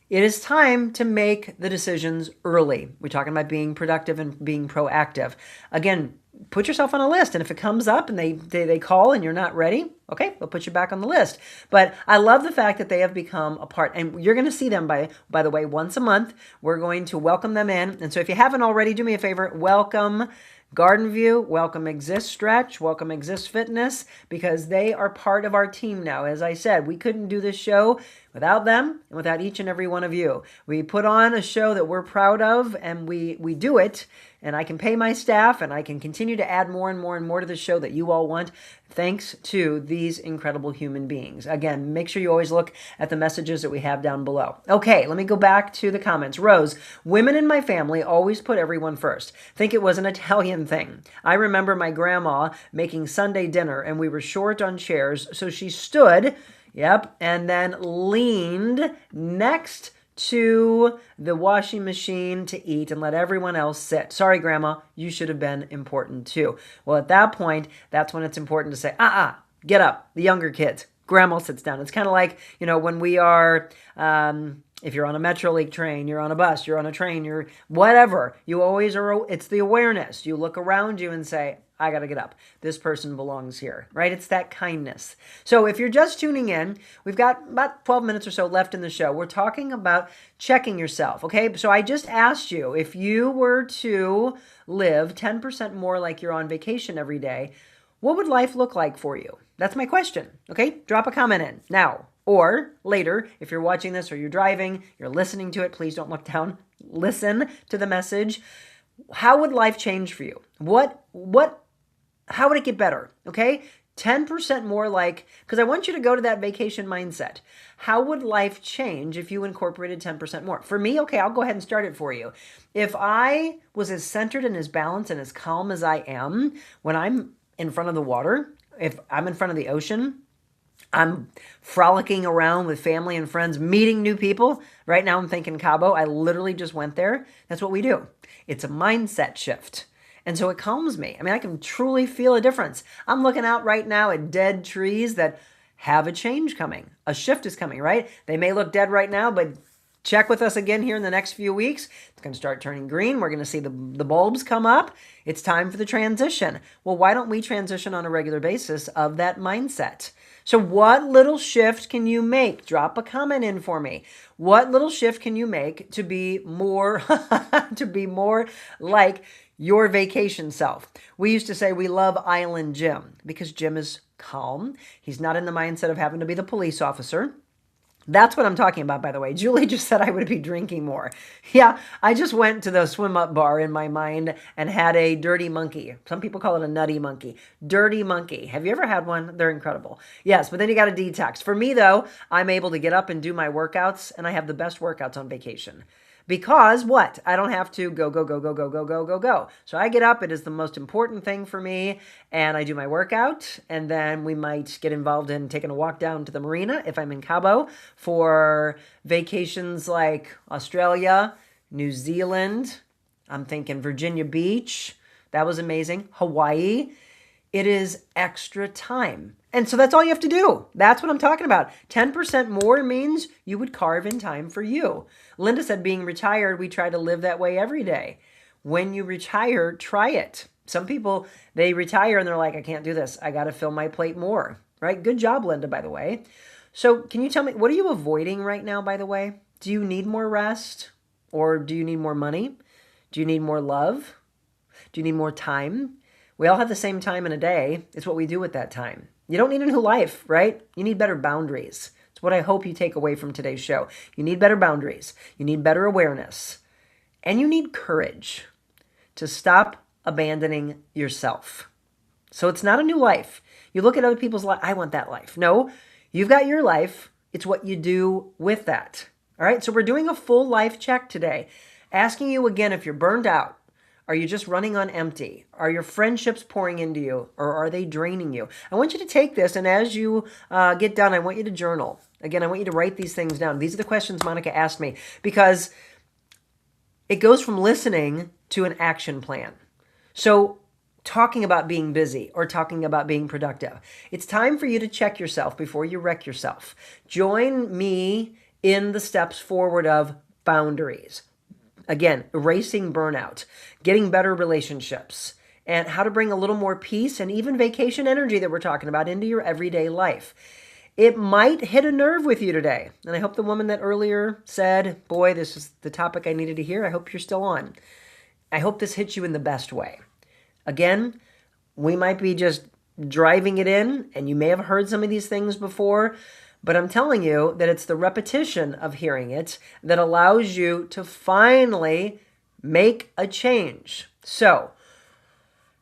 It is time to make the decisions early. We're talking about being productive and being proactive. Again, put yourself on a list. And if it comes up and they call and you're not ready, okay, they'll put you back on the list. But I love the fact that they have become a part. And you're going to see them, by the way, once a month. We're going to welcome them in. And so if you haven't already, do me a favor, welcome Garden View, welcome Exist Stretch, welcome Exist Fitness, because they are part of our team now. As I said, we couldn't do this show without them and without each and every one of you. We put on a show that we're proud of and we do it, and I can pay my staff and I can continue to add more and more and more to the show that you all want thanks to these incredible human beings. Again, make sure you always look at the messages that we have down below. Okay, let me go back to the comments. Rose, women in my family always put everyone first. Think it was an Italian thing. I remember my grandma making Sunday dinner and we were short on chairs, so she stood, and then leaned next to the washing machine to eat and let everyone else sit. Sorry, Grandma, you should have been important too. Well, at that point, that's when it's important to say, get up, the younger kids. Grandma sits down. It's kind of like, when we are, if you're on a Metrolink train, you're on a bus, you're on a train, you're whatever, you always are, it's the awareness. You look around you and say, I got to get up. This person belongs here, right? It's that kindness. So if you're just tuning in, we've got about 12 minutes or so left in the show. We're talking about checking yourself, okay? So I just asked you, if you were to live 10% more like you're on vacation every day, what would life look like for you? That's my question, okay? Drop a comment in now or later. If you're watching this or you're driving, you're listening to it, please don't look down. Listen to the message. How would life change for you? How would it get better? Okay? 10% more because I want you to go to that vacation mindset. How would life change if you incorporated 10% more? For me, okay, I'll go ahead and start it for you. If I was as centered and as balanced and as calm as I am when I'm in front of the water, if I'm in front of the ocean, I'm frolicking around with family and friends, meeting new people. Right now I'm thinking Cabo. I literally just went there. That's what we do. It's a mindset shift. And so it calms me. I mean, I can truly feel a difference. I'm looking out right now at dead trees that have a change coming. A shift is coming, right? They may look dead right now, but check with us again here in the next few weeks. It's going to start turning green. We're going to see the bulbs come up. It's time for the transition. Well, why don't we transition on a regular basis of that mindset? So what little shift can you make? Drop a comment in for me. What little shift can you make to be more like your vacation self? We used to say we love Island Jim because Jim is calm. He's not in the mindset of having to be the police officer. That's what I'm talking about, by the way. Julie just said I would be drinking more. Yeah, I just went to the swim up bar in my mind and had a dirty monkey. Some people call it a nutty monkey. Dirty monkey. Have you ever had one? They're incredible. Yes, but then you got to detox. For me, though, I'm able to get up and do my workouts, and I have the best workouts on vacation. Because what? I don't have to go. So I get up. It is the most important thing for me. And I do my workout. And then we might get involved in taking a walk down to the marina if I'm in Cabo for vacations like Australia, New Zealand. I'm thinking Virginia Beach. That was amazing. Hawaii. It is extra time. And so that's all you have to do. That's what I'm talking about. 10% more means you would carve in time for you. Linda said being retired, we try to live that way every day. When you retire, try it. Some people, they retire and they're like, I can't do this. I got to fill my plate more, right? Good job, Linda, by the way. So can you tell me, what are you avoiding right now, by the way? Do you need more rest? Or do you need more money? Do you need more love? Do you need more time? We all have the same time in a day. It's what we do with that time. You don't need a new life, right? You need better boundaries. It's what I hope you take away from today's show. You need better boundaries. You need better awareness. And you need courage to stop abandoning yourself. So it's not a new life. You look at other people's life, I want that life. No, you've got your life. It's what you do with that. All right, so we're doing a full life check today, asking you again if you're burned out. Are you just running on empty? Are your friendships pouring into you, or are they draining you? I want you to take this, and as you get done, I want you to journal. Again, I want you to write these things down. These are the questions Monica asked me, because it goes from listening to an action plan. So talking about being busy or talking about being productive, it's time for you to check yourself before you wreck yourself. Join me in the steps forward of boundaries. Again, erasing burnout, getting better relationships, and how to bring a little more peace and even vacation energy that we're talking about into your everyday life. It might hit a nerve with you today. And I hope the woman that earlier said, boy, this is the topic I needed to hear. I hope you're still on. I hope this hits you in the best way. Again, we might be just driving it in, and you may have heard some of these things before, but I'm telling you that it's the repetition of hearing it that allows you to finally make a change. So,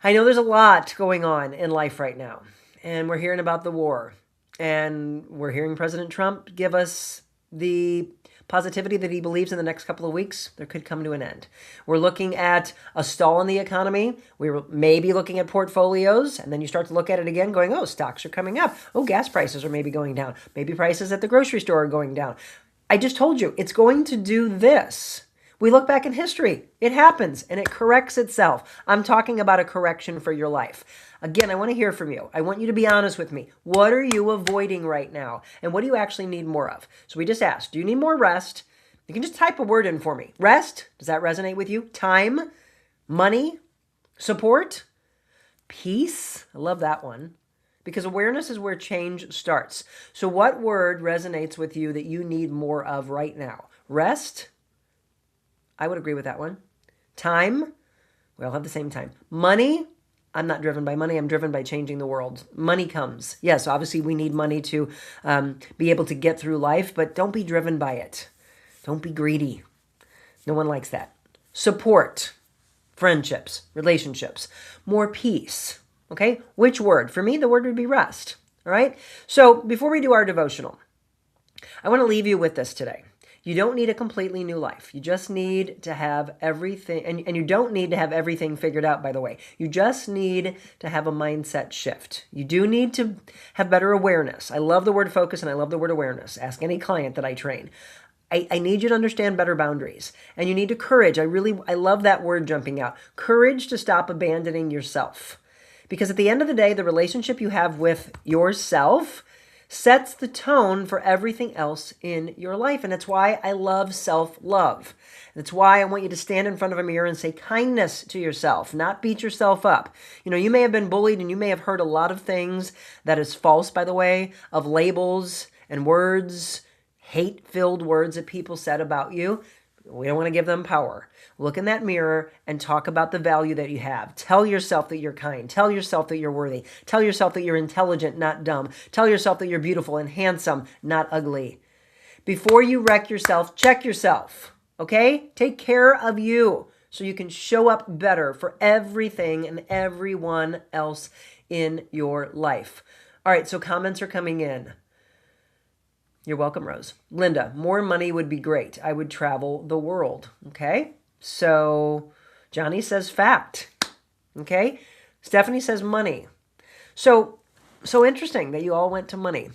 I know there's a lot going on in life right now, and we're hearing about the war, and we're hearing President Trump give us the positivity that he believes in the next couple of weeks, there could come to an end. We're looking at a stall in the economy. We're maybe looking at portfolios, and then you start to look at it again going, oh, stocks are coming up. Oh, gas prices are maybe going down. Maybe prices at the grocery store are going down. I just told you, it's going to do this. We look back in history. It happens, and it corrects itself. I'm talking about a correction for your life. Again, I want to hear from you. I want you to be honest with me. What are you avoiding right now? And what do you actually need more of? So we just asked, do you need more rest? You can just type a word in for me. Rest, does that resonate with you? Time, money, support, peace. I love that one. Because awareness is where change starts. So what word resonates with you that you need more of right now? Rest, I would agree with that one. Time, we all have the same time. Money, I'm not driven by money. I'm driven by changing the world. Money comes. Yes, obviously we need money to be able to get through life, but don't be driven by it. Don't be greedy. No one likes that. Support, friendships, relationships, more peace. Okay, which word? For me, the word would be rest. All right, so before we do our devotional, I want to leave you with this today. You don't need a completely new life. You just need to have everything, and you don't need to have everything figured out, by the way. You just need to have a mindset shift. You do need to have better awareness. I love the word focus and I love the word awareness. Ask any client that I train. I need you to understand better boundaries, and you need to courage. I love that word jumping out. Courage to stop abandoning yourself. Because at the end of the day, the relationship you have with yourself sets the tone for everything else in your life. And it's why I love self-love. That's why I want you to stand in front of a mirror and say kindness to yourself, not beat yourself up. You know, you may have been bullied and you may have heard a lot of things that is false, by the way, of labels and words, hate-filled words that people said about you. We don't want to give them power. Look in that mirror and talk about the value that you have. Tell yourself that you're kind. Tell yourself that you're worthy. Tell yourself that you're intelligent, not dumb. Tell yourself that you're beautiful and handsome, not ugly. Before you wreck yourself, check yourself, okay? Take care of you so you can show up better for everything and everyone else in your life. All right, so comments are coming in. You're welcome, Rose. Linda, more money would be great. I would travel the world. Okay. So Johnny says fact. Okay. Stephanie says money. So interesting that you all went to money.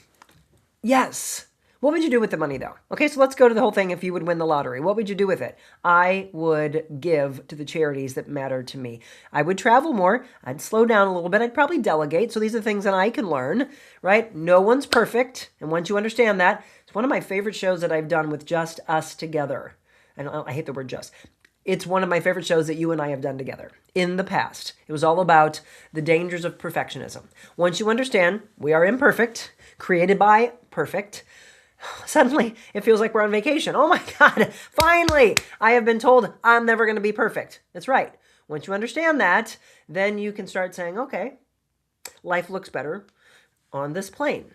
Yes. What would you do with the money though? Okay. So let's go to the whole thing. If you would win the lottery, what would you do with it? I would give to the charities that matter to me. I would travel more. I'd slow down a little bit. I'd probably delegate. So these are things that I can learn, right? No one's perfect. And once you understand that, it's one of my favorite shows that I've done with just us together. And I hate the word just. It's one of my favorite shows that you and I have done together in the past. It was all about the dangers of perfectionism. Once you understand we are imperfect, created by perfect, suddenly it feels like we're on vacation. Oh my God, finally, I have been told I'm never going to be perfect. That's right. Once you understand that, then you can start saying, okay, life looks better on this plane.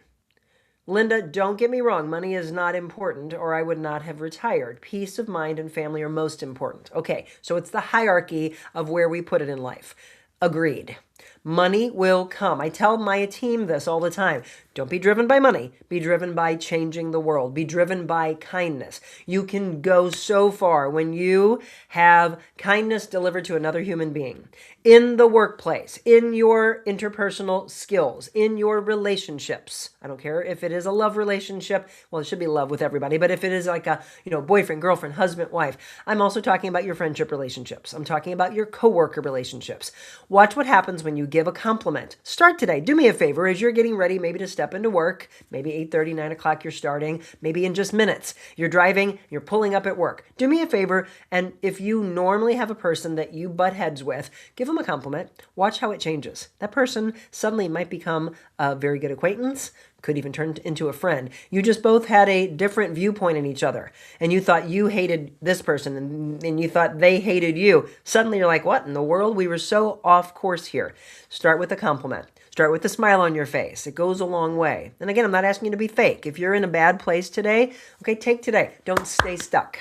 Linda, don't get me wrong. Money is not important, or I would not have retired. Peace of mind and family are most important. Okay, so it's the hierarchy of where we put it in life. Agreed. Money will come. I tell my team this all the time. Don't be driven by money. Be driven by changing the world. Be driven by kindness. You can go so far when you have kindness delivered to another human being. In the workplace, in your interpersonal skills, in your relationships. I don't care if it is a love relationship. Well, it should be love with everybody. But if it is like a, boyfriend, girlfriend, husband, wife, I'm also talking about your friendship relationships. I'm talking about your coworker relationships. Watch what happens when you give a compliment. Start today. Do me a favor as you're getting ready maybe to step into work. Maybe 8:30, 9 o'clock you're starting. Maybe in just minutes. You're driving, you're pulling up at work. Do me a favor, and if you normally have a person that you butt heads with, give them a compliment. Watch how it changes. That person suddenly might become a very good acquaintance, could even turn into a friend. You just both had a different viewpoint in each other, and you thought you hated this person, and you thought they hated you. Suddenly you're like, what in the world? We were so off course here. Start with a compliment. Start with a smile on your face. It goes a long way. And again, I'm not asking you to be fake. If you're in a bad place today, okay, take today. Don't stay stuck.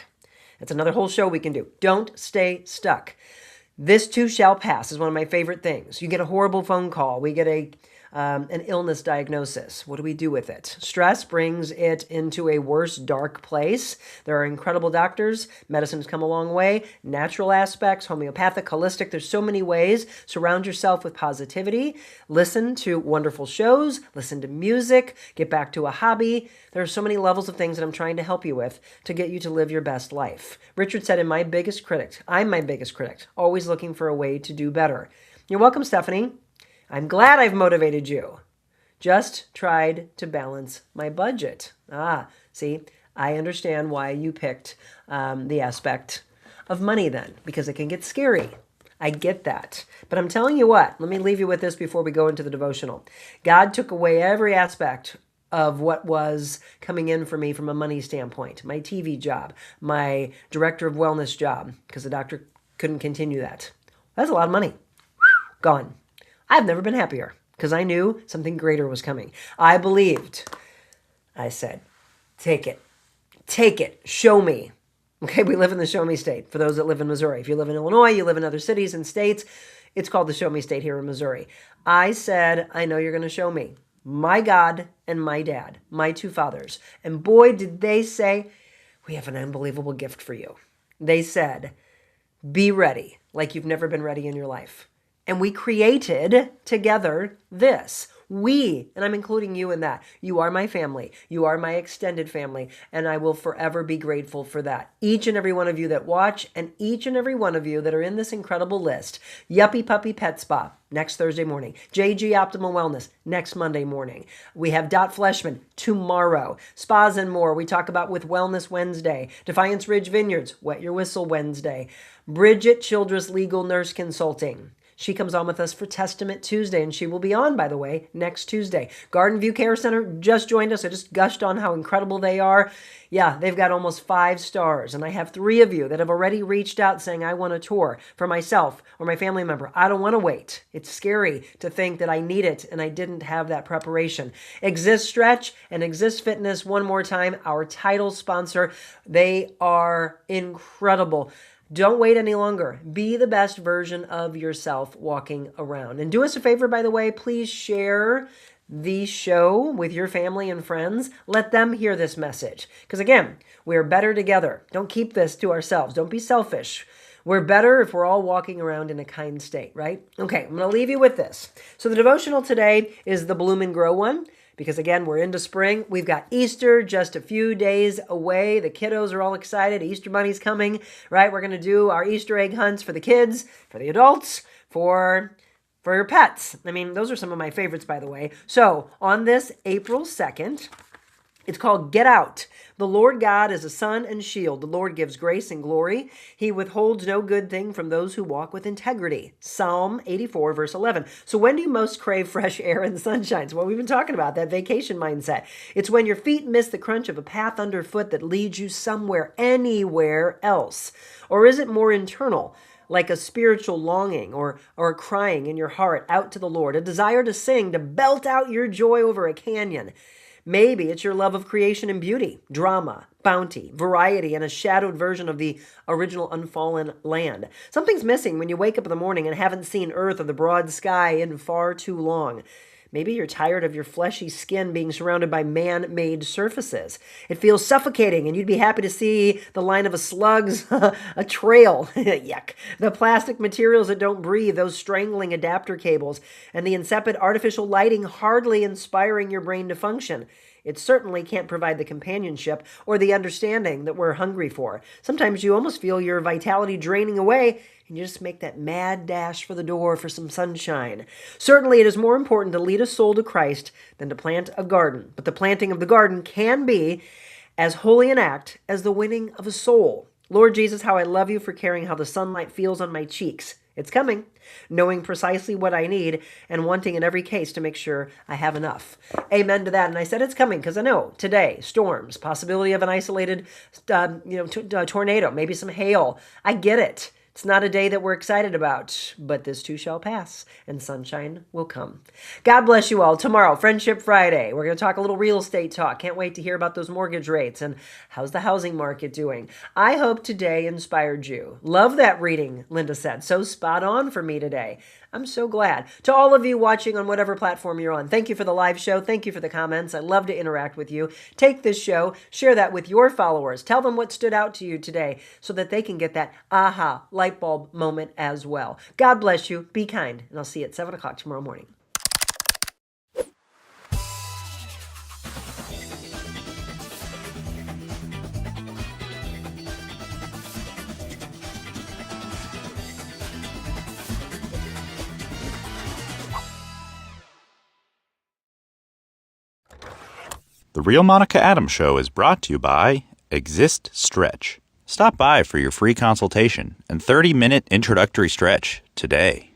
That's another whole show we can do. Don't stay stuck. This too shall pass is one of my favorite things. You get a horrible phone call. We get an illness diagnosis. What do we do with it? Stress brings it into a worse, dark place. There are incredible doctors. Medicine's come a long way. Natural aspects, homeopathic, holistic. There's so many ways. Surround yourself with positivity. Listen to wonderful shows. Listen to music. Get back to a hobby. There are so many levels of things that I'm trying to help you with to get you to live your best life. Richard said, I'm my biggest critic, always looking for a way to do better. You're welcome, Stephanie. I'm glad I've motivated you. Just tried to balance my budget. See, I understand why you picked the aspect of money then, because it can get scary. I get that. But I'm telling you what, let me leave you with this before we go into the devotional. God took away every aspect of what was coming in for me from a money standpoint. My TV job, my director of wellness job, because the doctor couldn't continue that. That's a lot of money. Gone. I've never been happier because I knew something greater was coming. I believed. I said, take it. Take it. Show me. Okay, we live in the show me state. For those that live in Missouri. If you live in Illinois, you live in other cities and states, it's called the show me state here in Missouri. I said, I know you're going to show me. My God and my dad, my two fathers. And boy, did they say, we have an unbelievable gift for you. They said, be ready like you've never been ready in your life. And we created together this. We, and I'm including you in that. You are my family. You are my extended family. And I will forever be grateful for that. Each and every one of you that watch and each and every one of you that are in this incredible list. Yuppie Puppy Pet Spa next Thursday morning. JG Optimal Wellness next Monday morning. We have Dot Fleshman tomorrow. Spas and more. We talk about with Wellness Wednesday. Defiance Ridge Vineyards, Wet Your Whistle Wednesday. Bridget Childress Legal Nurse Consulting. She comes on with us for Testament Tuesday, and she will be on, by the way, next Tuesday. Garden View Care Center just joined us. I just gushed on how incredible they are. Yeah, they've got almost 5 stars, and I have 3 of you that have already reached out saying, I want a tour for myself or my family member. I don't want to wait. It's scary to think that I need it, and I didn't have that preparation. Exist Stretch and Exist Fitness, one more time, our title sponsor. They are incredible. Don't wait any longer. Be the best version of yourself walking around. And do us a favor, by the way, please share the show with your family and friends. Let them hear this message. Because again, we're better together. Don't keep this to ourselves. Don't be selfish. We're better if we're all walking around in a kind state, right? Okay, I'm going to leave you with this. So the devotional today is the Bloom and Grow one. Because again, we're into spring. We've got Easter just a few days away. The kiddos are all excited. Easter Bunny's coming, right? We're going to do our Easter egg hunts for the kids, for the adults, for your pets. I mean, those are some of my favorites, by the way. So on this April 2nd, It's called Get Out. The Lord God is a sun and shield. The Lord gives grace and glory. He withholds no good thing from those who walk with integrity. Psalm 84, verse 11. So when do you most crave fresh air and sunshine? It's what we've been talking about, that vacation mindset. It's when your feet miss the crunch of a path underfoot that leads you somewhere, anywhere else. Or is it more internal? Like a spiritual longing or a crying in your heart out to the Lord, a desire to sing, to belt out your joy over a canyon. Maybe it's your love of creation and beauty, drama, bounty, variety, and a shadowed version of the original unfallen land. Something's missing when you wake up in the morning and haven't seen earth or the broad sky in far too long. Maybe you're tired of your fleshy skin being surrounded by man-made surfaces. It feels suffocating, and you'd be happy to see the line of a slug's a trail. Yuck. The plastic materials that don't breathe, those strangling adapter cables, and the insipid artificial lighting hardly inspiring your brain to function. It certainly can't provide the companionship or the understanding that we're hungry for. Sometimes you almost feel your vitality draining away, and you just make that mad dash for the door for some sunshine. Certainly, it is more important to lead a soul to Christ than to plant a garden. But the planting of the garden can be as holy an act as the winning of a soul. Lord Jesus, how I love you for caring how the sunlight feels on my cheeks. It's coming, knowing precisely what I need and wanting in every case to make sure I have enough. Amen to that. And I said it's coming because I know today, storms, possibility of an isolated tornado, maybe some hail. I get it. It's not a day that we're excited about, but this too shall pass, and sunshine will come. God bless you all. Tomorrow, Friendship Friday. We're going to talk a little real estate talk. Can't wait to hear about those mortgage rates and how's the housing market doing. I hope today inspired you. Love that reading, Linda said. So spot on for me today. I'm so glad. To all of you watching on whatever platform you're on, thank you for the live show. Thank you for the comments. I love to interact with you. Take this show, share that with your followers. Tell them what stood out to you today so that they can get that aha light bulb moment as well. God bless you. Be kind. And I'll see you at 7 o'clock tomorrow morning. The Real Monica Adams Show is brought to you by Exist Stretch. Stop by for your free consultation and 30-minute introductory stretch today.